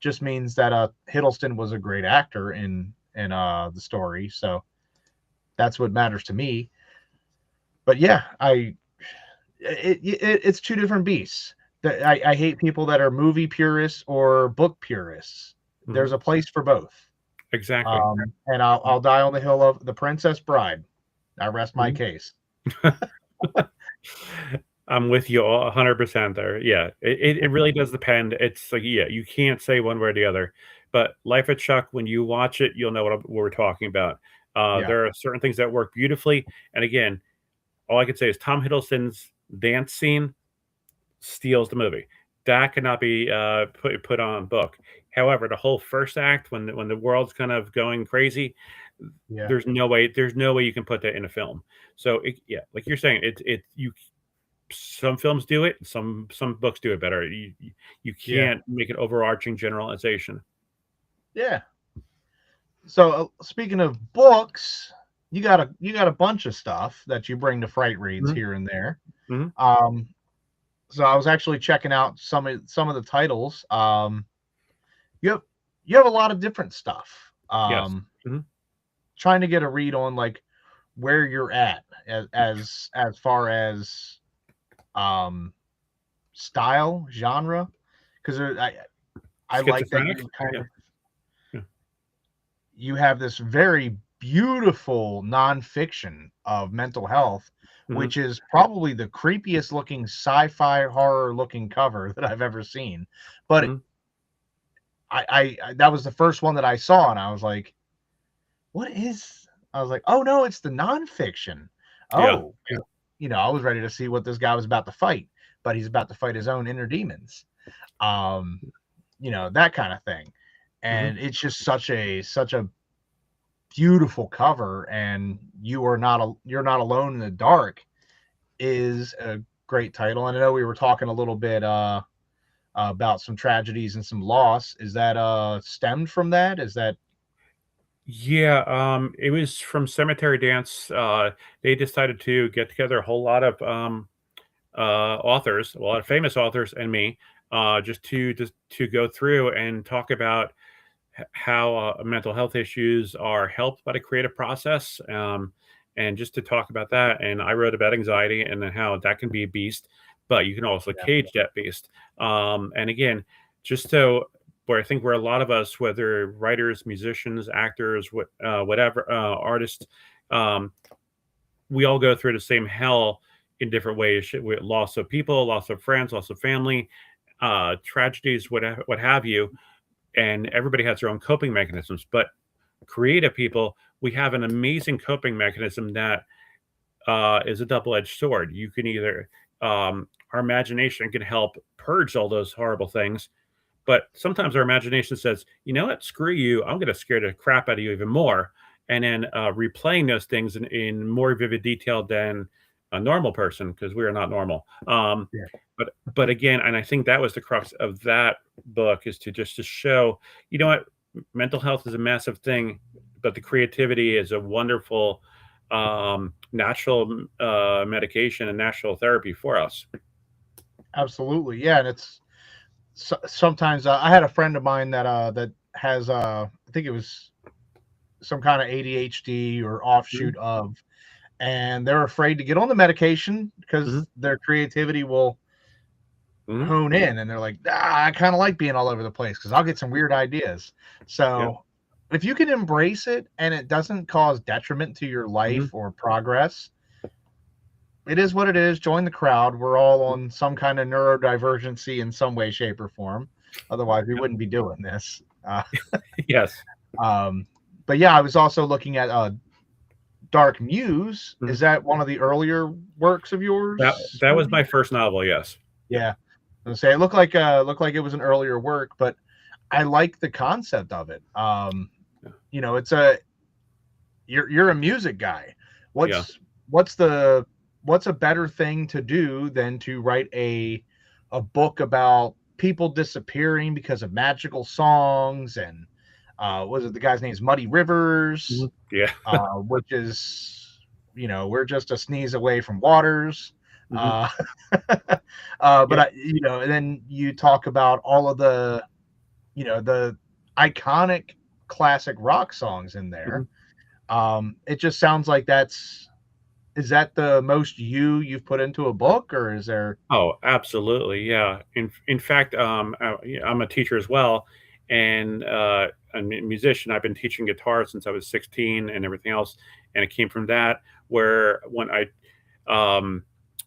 just means that Hiddleston was a great actor in the story. So that's what matters to me. But yeah, it's two different beasts. I hate people that are movie purists or book purists. Hmm. There's a place for both. Exactly. And I'll die on the hill of The Princess Bride. I rest my Mhm. case. I'm with you 100% there. Yeah, it really does depend. It's like, yeah, you can't say one way or the other. But Life of Chuck, when you watch it, you'll know what we're talking about. Yeah, There are certain things that work beautifully. And again, all I can say is Tom Hiddleston's dance scene steals the movie. That cannot be put on book. However, the whole first act, when the world's kind of going crazy, yeah, there's no way you can put that in a film. So yeah, like you're saying, you some films do it, some books do it better. You yeah, can't make an overarching generalization. yeah. So speaking of books, you got a bunch of stuff that you bring to Fright Reads Mhm, here and there. mhm. Um, so I was actually checking out some of the titles. You have you have a lot of different stuff. Yes. Mhm, Trying to get a read on like where you're at as far as um style genre, because I like that schizophrenic? you kind Yeah, of yeah. you have this very beautiful nonfiction of mental health, Mhm, which is probably the creepiest looking sci-fi horror looking cover that I've ever seen. But mhm. I that was the first one that I saw, and I was like, "What is?" I was like, "Oh no, it's the nonfiction." Yeah. Oh, I was ready to see what this guy was about to fight, but he's about to fight his own inner demons. Um, that kind of thing, Mhm. and it's just such a beautiful cover, and you're not alone in the dark is a great title. And I know we were talking a little bit about some tragedies and some loss. Is that stemmed from that? Is that Yeah, it was from Cemetery Dance. They decided to get together a whole lot of authors, a lot of famous authors, and me, just to go through and talk about how mental health issues are helped by the creative process, and just to talk about that. And I wrote about anxiety and then how that can be a beast, but you can also yeah, cage that beast. And again, just so where I think where a lot of us, whether writers, musicians, actors, whatever, artists, um, we all go through the same hell in different ways, with loss of people, loss of friends, loss of family, tragedies, what have you, and everybody has their own coping mechanisms. But creative people, we have an amazing coping mechanism that is a double-edged sword. You can either our imagination can help purge all those horrible things, but sometimes our imagination says, you know what, screw you, I'm going to scare the crap out of you even more, and then replaying those things in more vivid detail than a normal person, because we are not normal. yeah, But again, and I think that was the crux of that book, is to show, you know what, mental health is a massive thing, but the creativity is a wonderful natural medication and natural therapy for us. absolutely, yeah. And it's sometimes I had a friend of mine that has I think it was some kind of ADHD or Mhm, offshoot of, and they're afraid to get on the medication mhm, because their creativity will mhm. hone in, and they're like, I kind of like being all over the place because I'll get some weird ideas. Yeah. So if you can embrace it and it doesn't cause detriment to your Mhm. life or progress, it is what it is. Join the crowd. We're all on some kind of neurodivergency in some way, shape, or form. Otherwise, we Yep. wouldn't be doing this. Yes. Um, but yeah, I was also looking at Dark Muse. Mhm. Is that one of the earlier works of yours? That was Maybe. my first novel, yes. Yep. Yeah. I was gonna say it looked like it was an earlier work, but I like the concept of it. Yeah. It's a you're a music guy. Yeah. What's the what's a better thing to do than to write a book about people disappearing because of magical songs and was it the guy's name's Muddy Rivers, Mhm. Yeah. which is we're just a sneeze away from waters. Mhm. Uh, but Yep. and then you talk about all of the iconic classic rock songs in Mhm. there. It just sounds like is that the most you've put into a book, or is there? Oh, absolutely, yeah. In fact, yeah, I'm a teacher as well, and I'm a musician. I've been teaching guitar since I was 16 and everything else, and it came from that. Where when I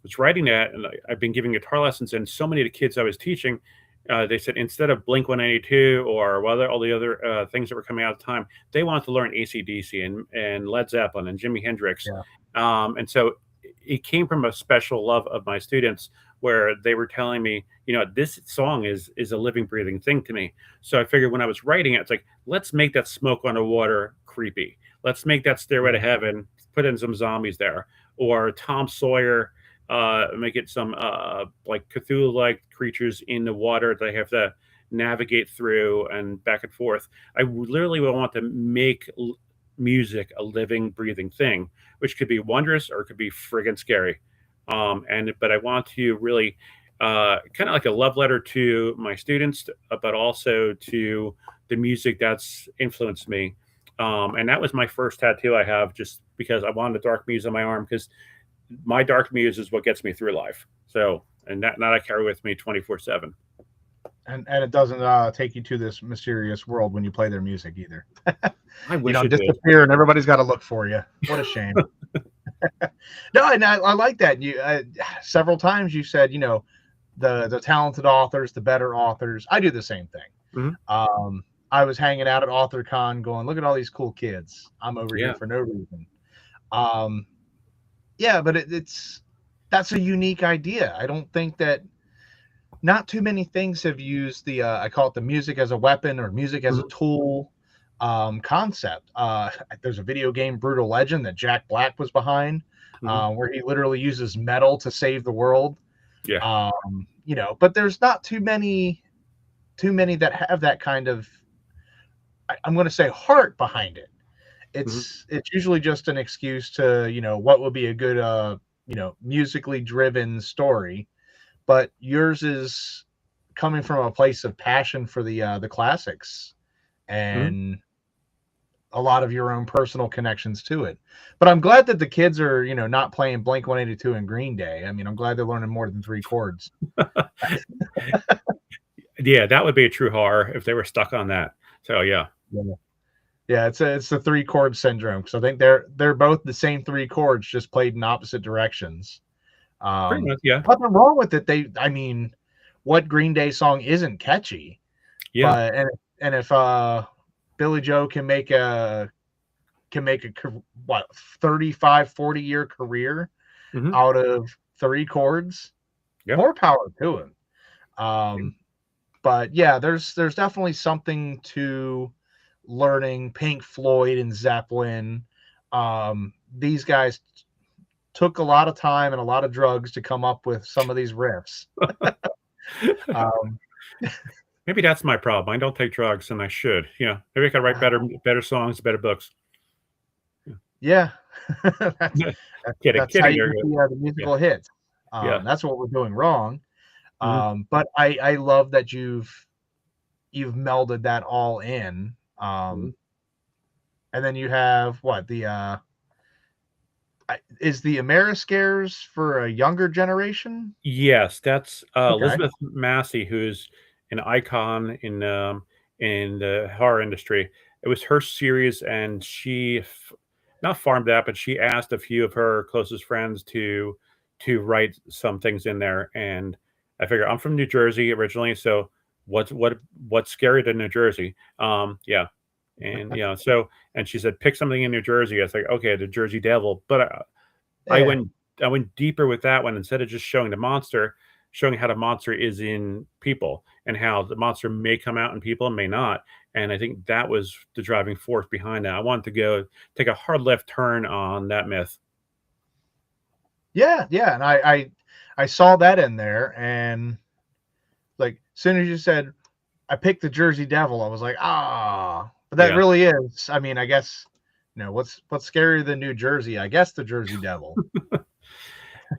was writing that, and I've been giving guitar lessons, and so many of the kids I was teaching, they said instead of Blink 182 or all the other things that were coming out at the time, they wanted to learn AC/DC and Led Zeppelin and Jimi Hendrix, Yeah. and so it came from a special love of my students where they were telling me, this song is a living, breathing thing to me. So I figured when I was writing it, it's like, let's make that Smoke on the Water creepy. Let's make that Stairway to Heaven, put in some zombies there, or Tom Sawyer, make it some like Cthulhu-like creatures in the water they have to navigate through and back and forth. I literally want to make music a living, breathing thing, which could be wondrous or it could be friggin' scary. But I want to really kind of like a love letter to my students, but also to the music that's influenced me. And that was my first tattoo I have, just because I wanted a dark muse on my arm, because my dark muse is what gets me through life. So, and that I carry with me 24/7. And it doesn't take you to this mysterious world when you play their music either. I You wish don't it did. disappear and everybody's got to look for you. What a shame. No, and I like that. You several times you said the talented authors, the better authors. I do the same thing. Mhm. I was hanging out at AuthorCon, going, look at all these cool kids. I'm over here Yeah. for no reason. Um, yeah, but that's a unique idea. I don't think that not too many things have used the I call it the music as a weapon or music as a Mhm. tool concept. There's a video game, Brutal Legend, that Jack Black was behind, Mhm. where he literally uses metal to save the world. Yeah. But there's not too many that have that kind of I'm going to say heart behind it. Mhm. It's usually just an excuse to what would be a good musically driven story, but yours is coming from a place of passion for the classics Mhm. and a lot of your own personal connections to it. But I'm glad that the kids are not playing Blink 182 and Green Day. I mean, I'm glad they're learning more than three chords. Yeah, that would be a true horror if they were stuck on that. So yeah, Yeah, yeah, it's the three chord syndrome because I think they're both the same three chords just played in opposite directions. pretty much. Yeah. Nothing wrong with it. I mean, what Green Day song isn't catchy? Yeah. But and if Billy Joe can make a what 35 40 year career Mhm. out of three chords, Yep. more power to him. But yeah, there's definitely something to learning Pink Floyd and Zeppelin. These guys took a lot of time and a lot of drugs to come up with some of these riffs. Um, Maybe that's my problem. I don't take drugs, and I should. Maybe I could write better songs, better books. yeah, that's, Yeah. Kidding, that's how kidding. you There get you go. the Yeah, musical hits. yeah. That's what we're doing wrong. Mhm. But I love that you've melded that all in. Mhm. And then you have what the is the Ameriscares for a younger generation? Yes, that's Okay. Elizabeth Massey, who's an icon in the horror industry. it was her series, and she not farmed that, but she asked a few of her closest friends to write some things in there. And I figure I'm from New Jersey originally, so what's scarier than New Jersey? Yeah, and so and she said pick something in New Jersey. I was like, okay, the Jersey Devil, but I Yeah. went I went deeper with that one. Instead of just showing the monster, showing how the monster is in people and how the monster may come out in people and may not. And I think that was the driving force behind that. I wanted to go take a hard left turn on that myth. Yeah, yeah, and I saw that in there, and like as soon as you said I picked the Jersey Devil, I was like, ah, but that Yeah. really is. I mean, I guess what's scarier than New Jersey? I guess the Jersey Devil.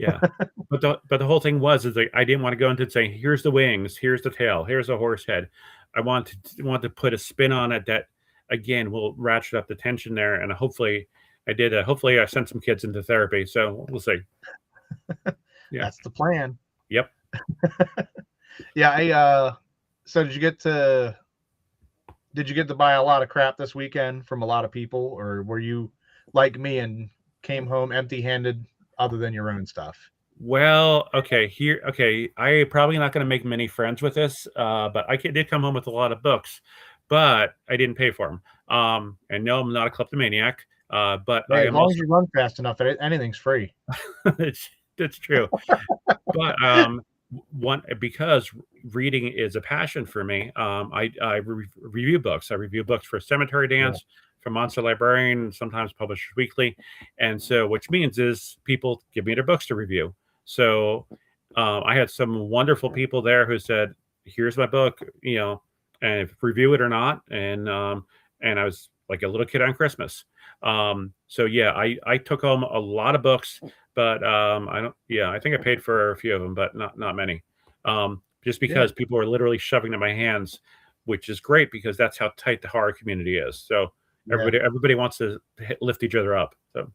Yeah. But the whole thing was is like I didn't want to go into saying here's the wings, here's the tail, here's the horse head. I want to put a spin on it that again will ratchet up the tension there, and hopefully I did. Hopefully I sent some kids into therapy. So we'll see. Yeah. That's the plan. Yep. Yeah, so did you get to buy a lot of crap this weekend from a lot of people, or were you like me and came home empty-handed other than your own stuff? Well, okay, here, okay. I probably not going to make many friends with this, but did come home with a lot of books, but I didn't pay for them. And no, I'm not a kleptomaniac, but I Hey, as am long as also you run fast enough, anything's free. it's true. But one because reading is a passion for me. Review books. I review books for Cemetery Yeah. Dance, for Monster Librarian, sometimes Publishers Weekly, and so which means is people give me their books to review. So I had some wonderful people there who said, "Here's my book," and if review it or not, and I was like a little kid on Christmas. So yeah, I took home a lot of books, but I don't. Yeah, I think I paid for a few of them, but not many. Just Yeah. because people were literally shoving in my hands, which is great because that's how tight the horror community is. So Yeah. everybody wants to lift each other up. So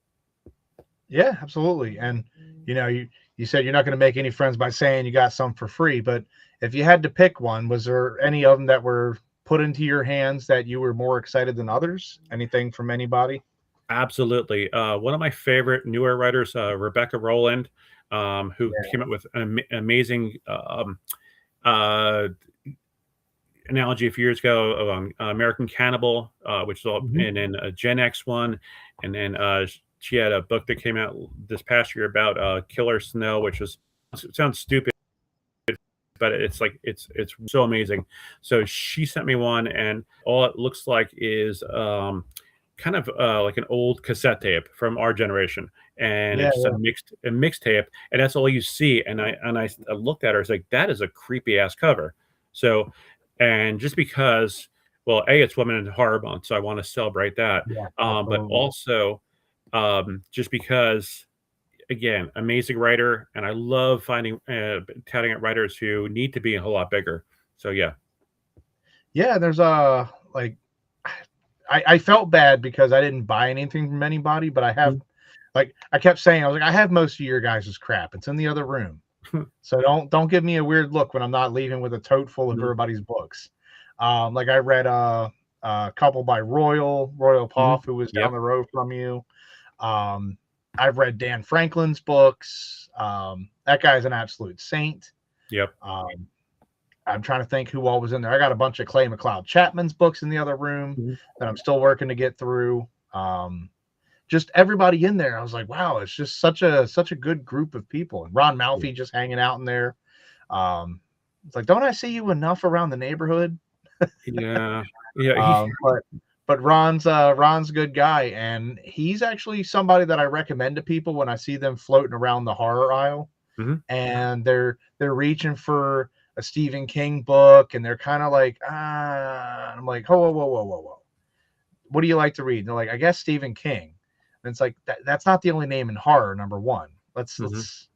Yeah, absolutely. And you said you're not going to make any friends by saying you got some for free, but if you had to pick one, was there any of them that were put into your hands that you were more excited than others? Anything from anybody? absolutely, one of my favorite newer writers, Rebecca Rowland, who Yeah. came up with an amazing uh, analogy a few years ago of American Cannibal, which is all, Mhm. and then a Gen X one, and then she had a book that came out this past year about Killer Snow, which was it sounds stupid, but it's like it's so amazing. So she sent me one, and all it looks like is kind of like an old cassette tape from our generation, and Yeah, it's yeah, a mixed tape, and that's all you see. And I looked at her, it's like that is a creepy ass cover. So, and just because, well, it's Women in Horror Month, so I want to celebrate that. yeah, But absolutely. also, just because again, amazing writer, and I love finding touting at writers who need to be a whole lot bigger. So yeah. Yeah, there's like I felt bad because I didn't buy anything from anybody, but I have Mhm. like I kept saying, I was like, I have most of your guys' crap. It's in the other room. So don't give me a weird look when I'm not leaving with a tote full of Mhm. everybody's books. Like I read a couple by Royal Mhm. Poff, who was down Yep. the road from you. Um, I've read Dan Franklin's books. That guy's an absolute saint. Yep. Um, I'm trying to think who all was in there. I got a bunch of Clay McLeod Chapman's books in the other room Mhm. that I'm still working to get through. Just everybody in there. I was like, wow, it's just such a good group of people. And Ron Yeah. Malfi just hanging out in there. It's like, don't I see you enough around the neighborhood? Yeah. Yeah. But Ron's a good guy, and he's actually somebody that I recommend to people when I see them floating around the horror aisle, Mhm. and they're reaching for a Stephen King book, and they're kind of like, I'm like, whoa. What do you like to read? And they're like, I guess Stephen King. And it's like that's not the only name in horror, number one. Mhm. Let's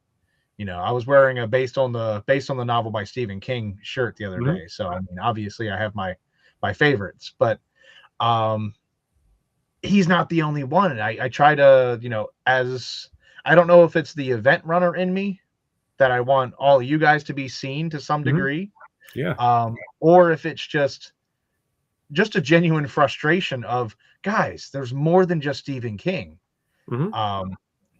I was wearing a based on the novel by Stephen King shirt the other Mhm. day. So I mean, obviously I have my favorites, but um he's not the only one. And I try to, as I don't know if it's the event runner in me that I want all of you guys to be seen to some Mhm. degree, Yeah. or if it's just just a genuine frustration of, guys, there's more than just Stephen King. Mm-hmm.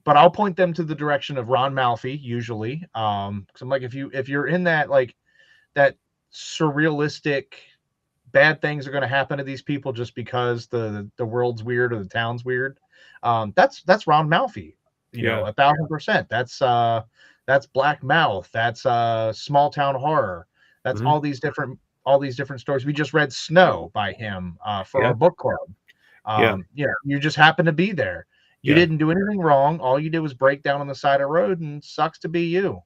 But I'll point them to the direction of Ron Malfi usually. Because I'm like, if you're in that, like, that surrealistic bad things are going to happen to these people just because the world's weird or the town's weird, that's Ron Malfi, Yeah. 1,000%. That's Black Mouth, that's small town horror, that's Mm-hmm. all these different stories. We just read Snow by him for Yeah. our book club. Yeah. You just happen to be there. You Yeah. didn't do anything wrong. All you did was break down on the side of the road, and sucks to be you.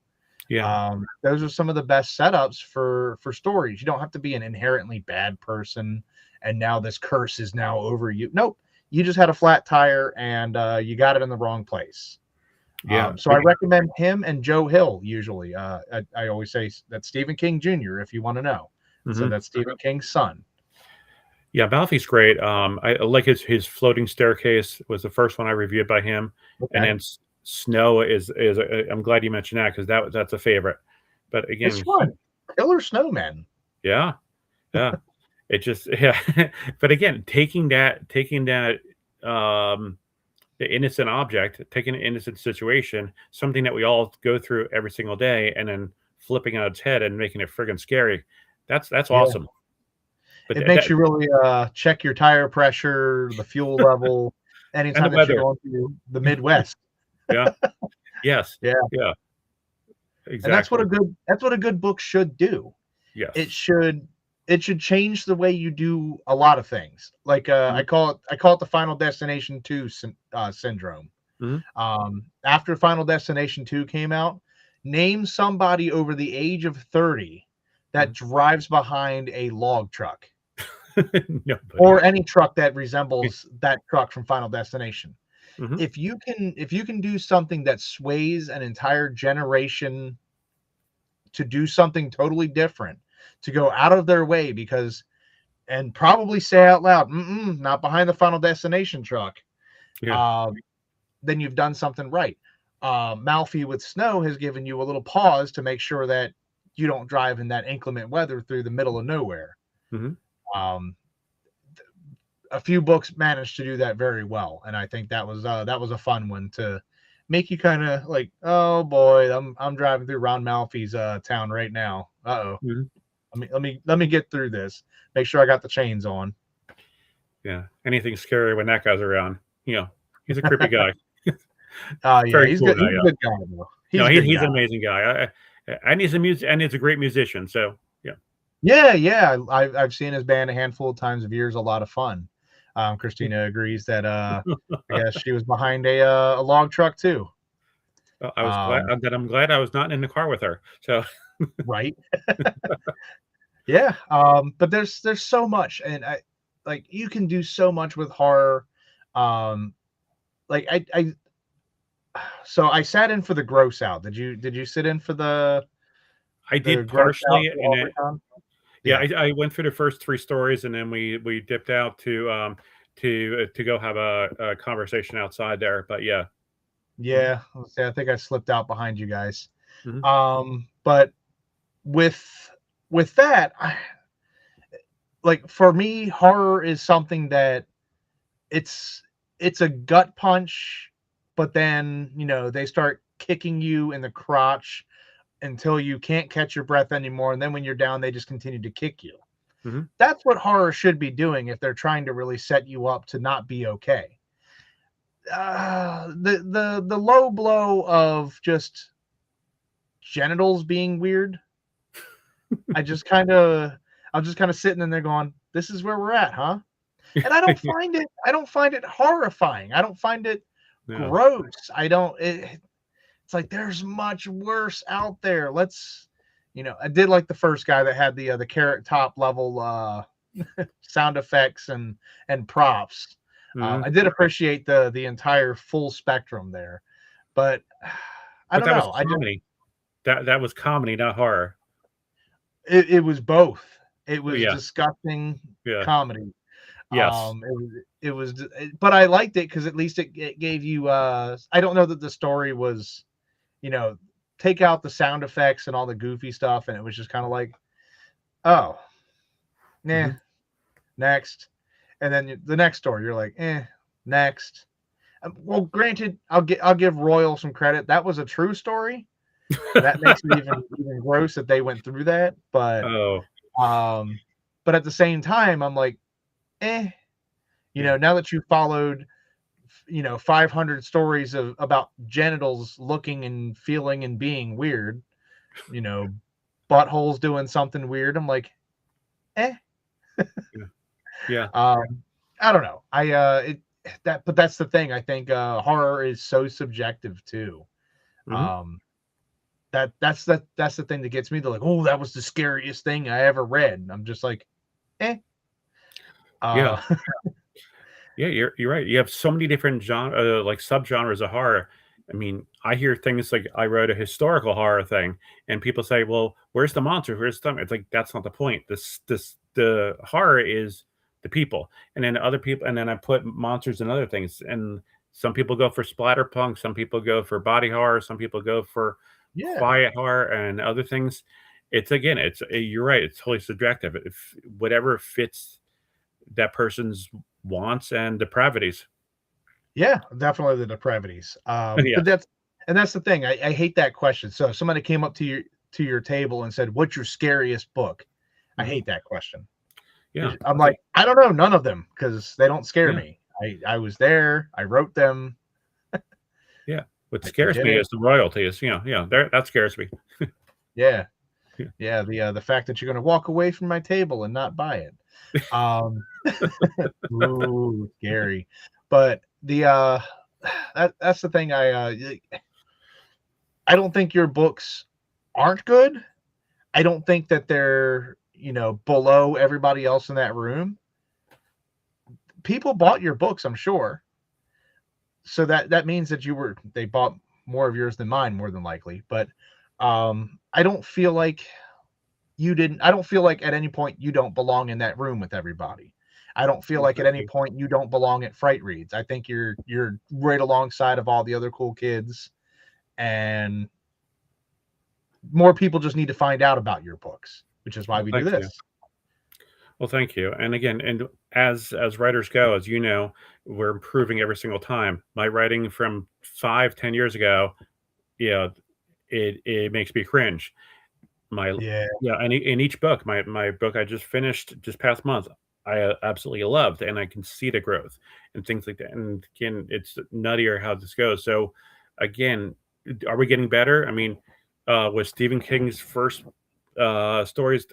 Yeah. Those are some of the best setups for stories. You don't have to be an inherently bad person, and now this curse is now over you. Nope, you just had a flat tire, and you got it in the wrong place. Yeah. So I recommend him and Joe Hill usually. I always say that's Stephen King Jr. if you want to know. So Mm-hmm. that's Stephen King's son. Yeah, Balfi's great. I like his floating staircase was the first one I reviewed by him, and Okay. then Snow is I'm glad you mentioned that because that's a favorite. But It's again, fun. Killer Snowman. yeah, yeah, it just yeah. But again, taking that the innocent object, taking an innocent situation, something that we all go through every single day, and then flipping on its head and making it friggin' scary. That's Yeah. awesome. But It that makes you really check your tire pressure, the fuel level, and the anytime that you're weather, going through the Midwest. yeah, yes, Yeah. yeah, And that's what exactly. a good book should do. It Yes. should it should change the way you do a lot of things. Like Mhm, I call it the Final Destination 2 syndrome. mhm, After Final Destination 2 came out, name somebody over the age of 30 that mhm. drives behind a log truck Nobody. or any truck that resembles that truck from Final Destination. Mhm, If you can do something that sways an entire generation to do something totally different, to go out of their way because and probably say out loud, not behind the Final Destination truck, yeah, um, then you've done something right. Malfi with Snow has given you a little pause to make sure that you don't drive in that inclement weather through the middle of nowhere. mhm. Um, a few books managed to do that very well, and I think that was a fun one to make you kind of like, oh boy, I'm driving through Ron Malfi's town right now. Uh-oh. Mhm. Let me get through this. Make sure I got the chains on. Yeah, anything scary when that guy's around, he's a creepy guy. Yeah, Very cool guy, he's a yeah. good guy though. No, He's a good he's guy. an amazing guy. And he's a music and he's a great musician, so, yeah. Yeah. I've seen his band a handful of times of years. A lot of fun. Christina agrees that I guess she was behind a log truck too. Well, I was glad Um, that I'm glad I was not in the car with her, so right. Yeah. But there's so much, and I like you can do so much with horror. Um, like I so I sat in for the gross out. Did you sit in for I the did gross out partially, for and then Overcon? yeah, Yeah. I went through the first 3 stories, and then we dipped out to go have a conversation outside there, but yeah. Mhm, Yeah. Let's see, I think I slipped out behind you guys. mhm, But with that, like for me, horror is something that it's it's a gut punch, but then they start kicking you in the crotch until you can't catch your breath anymore, and then when you're down, they just continue to kick you. mhm, That's what horror should be doing if they're trying to really set you up to not be okay. The low blow of just genitals being weird. I just kind of I'm just kind of sitting in there going, "This is where we're at, huh?" And I don't find it horrifying. I don't find it yeah, gross. It's like there's much worse out there. I did like the first guy that had the carrot top level sound effects and props. mhm, I did appreciate the entire full spectrum there, but I but don't that was know. I just comedy. That was comedy, not horror. it was both. It Oh, was yeah, disgusting yeah, comedy. yes, But I liked it because at least it gave you. I don't know that the story was, you know, take out the sound effects and all the goofy stuff, and it was just kind of like, oh, nah, mhm, next. And then the next story, you're like, next. Well, granted, I'll give Royal some credit. That was a true story. That makes it even gross that they went through that. Oh, But at the same time, I'm like, yeah. now that you followed 500 stories about genitals looking and feeling and being weird, buttholes doing something weird, I'm like, Yeah. Yeah. I don't know. But that's the thing. I think horror is so subjective too. Mhm. Um, that's the thing that gets me. They're like, oh, that was the scariest thing I ever read. And I'm just like, eh. Yeah. Uh, Yeah, you're right. You have so many different like subgenres of horror. I mean, I hear things like I wrote a historical horror thing, and people say, "Well, where's the monster? Where's the?" It's like that's not the point. The horror is the people, and then other people, and then I put monsters and other things. And some people go for splatterpunk, some people go for body horror, some people go for yeah, quiet horror, and other things. It's again, you're right. It's totally subjective. If whatever fits that person's wants and depravities. yeah, definitely the depravities. Yeah. But that's the thing. I hate that question. So if somebody came up to your table and said, "What's your scariest book?" I Mhm. hate that question. Yeah. I'm It's like, like I don't know, none of them because they don't scare yeah, me. I was there. I wrote them. yeah. What I scares did me it. is the royalties, yeah, there that scares me. Yeah, Yeah. yeah. The fact that you're going to walk away from my table and not buy it. Um, ooh, scary. But that's the thing. I don't think your books aren't good. I don't think that they're below everybody else in that room. People bought your books, I'm sure. So that means that they bought more of yours than mine, more than likely. But I don't feel like you didn't. I don't feel like at any point you don't belong in that room with everybody. I don't feel Well, like at thank any you. point you don't belong at Fright Reads. I think you're right alongside of all the other cool kids, and more people just need to find out about your books, which is why Well, we do thank you. this. Well, thank you. And again, and as writers go, as you know, we're improving every single time. My writing from 5, 10 years ago, yeah, it makes me cringe. My Yeah, yeah, and in each book, my book I just finished just past month, I absolutely loved, and I can see the growth and things like that. And again, it's nuttier how this goes. So, again, are we getting better? I mean, was Stephen King's first stories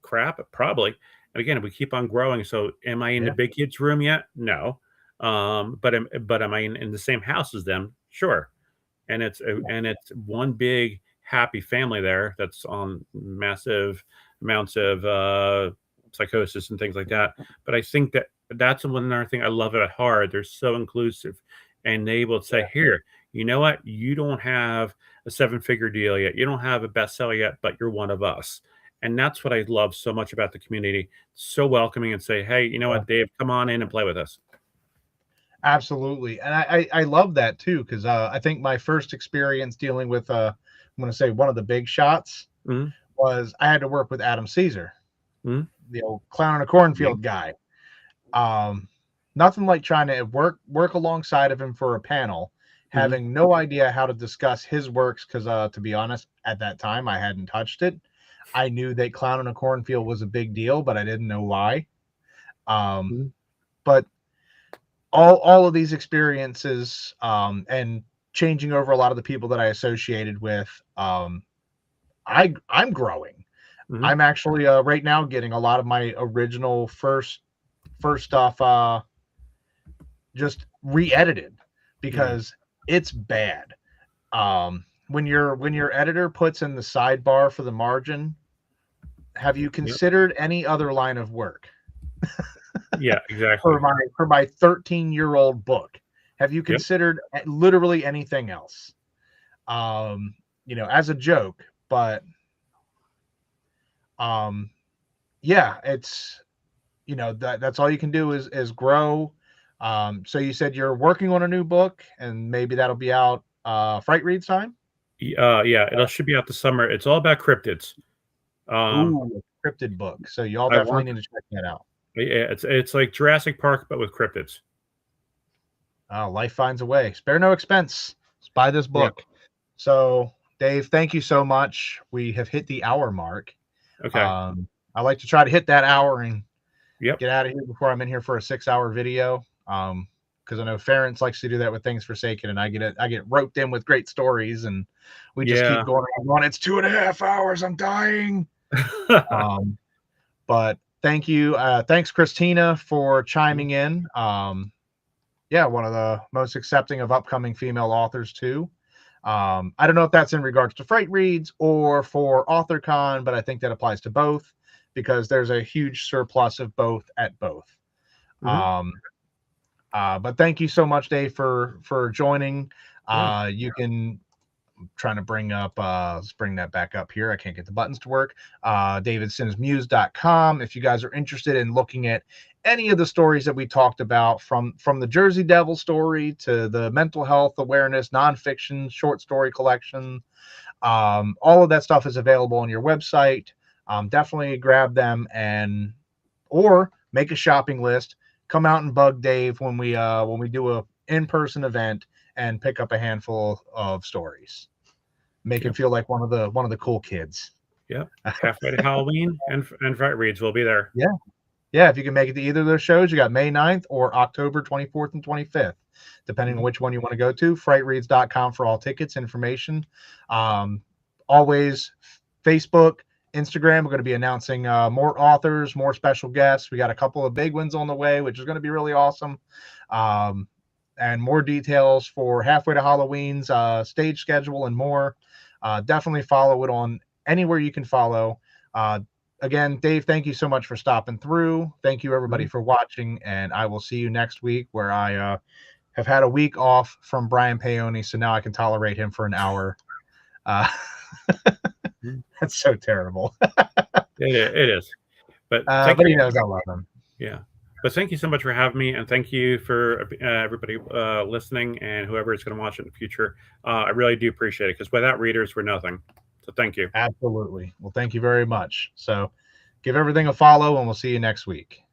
crap? Probably. And again, we keep on growing. So, am I in the yeah, big kids' room yet? No. But am I in the same house as them? Sure. And it's one big happy family there that's on massive amounts of psychosis and things like that. But I think that's one another thing I love about horror. They're so inclusive, and they will say, "Here, you know what? You don't have a seven-figure deal yet. You don't have a bestseller yet, but you're one of us." And that's what I love so much about the community. So welcoming and say, "Hey, you know yeah. what, Dave? Come on in and play with us." Absolutely, and I love that too because I think my first experience dealing with I'm going to say one of the big shots Mhm, was I had to work with Adam Caesar, mhm, the old clown in a yeah, cornfield guy. Um, Nothing like trying to work alongside of him for a panel, mhm, having no idea how to discuss his works because to be honest, at that time I hadn't touched it. I knew that clown in a cornfield was a big deal, but I didn't know why. Um, mhm, but all of these experiences and changing over a lot of the people that I associated with, I'm growing. mhm, I'm actually right now getting a lot of my original first stuff just re-edited yeah, because it's bad. When your editor puts in the sidebar for the margin, have you yep, considered any other line of work yeah, exactly. for my 13-year-old book? Have you Yep. considered literally anything else? um, as a joke. But um, yeah, it's that's all you can do is grow. So you said you're working on a new book, and maybe that'll be out Fright Reads time. Yeah, it should be out this summer. It's all about cryptids. Um, Ooh, a cryptid book. So y'all I definitely want need to check that out. Yeah, it's like Jurassic Park, but with cryptids. Oh, life finds a way. Spare no expense. Let's buy this Yeah. book. So, Dave, thank you so much. We have hit the hour mark. Okay. I like to try to hit that hour and Yep. get out of here before I'm in here for a 6-hour video. Because I know Ference likes to do that with Things Forsaken, and I get roped in with great stories, and we just keep Yeah. going on. It's 2.5 hours. I'm dying. But thank you. Thanks, Christina, for chiming in. Yeah, one of the most accepting of upcoming female authors too. I don't know if that's in regards to Frightreads or for AuthorCon, but I think that applies to both because there's a huge surplus of both at both. Mhm. But thank you so much, Dave, for joining. Yeah. You can trying to bring up let's bring that back up here. I can't get the buttons to work. davidsinsmuse.com if you guys are interested in looking at any of the stories that we talked about, from the Jersey Devil story to the mental health awareness nonfiction short story collection. All of that stuff is available on your website. Definitely grab them, and or make a shopping list. Come out and bug Dave when we do a in-person event and pick up a handful of stories. Make him Yep. feel like one of the cool kids. Yep. Halfway to Halloween and Frightreads will be there. Yeah. Yeah, if you can make it to either of those shows, you got May 9th or October 24th and 25th, depending on Mhm. which one you want to go to. Frightreads.com for all tickets, information. Always Facebook, Instagram. We're going to be announcing more authors, more special guests. We got a couple of big ones on the way, which is going to be really awesome. And more details for Halfway to Halloween's stage schedule and more. Definitely follow it on anywhere you can follow. Again, Dave, thank you so much for stopping through. Thank you, everybody, Mhm. for watching. And I will see you next week, where I have had a week off from Brian Paoni, so now I can tolerate him for an hour. Uh, Mhm. that's so terrible. It is. But thank But he you. knows I love him. Yeah. But thank you so much for having me, and thank you for everybody listening and whoever is going to watch it in the future. I really do appreciate it because without readers, we're nothing. So thank you. Absolutely. Well, thank you very much. So give everything a follow, and we'll see you next week.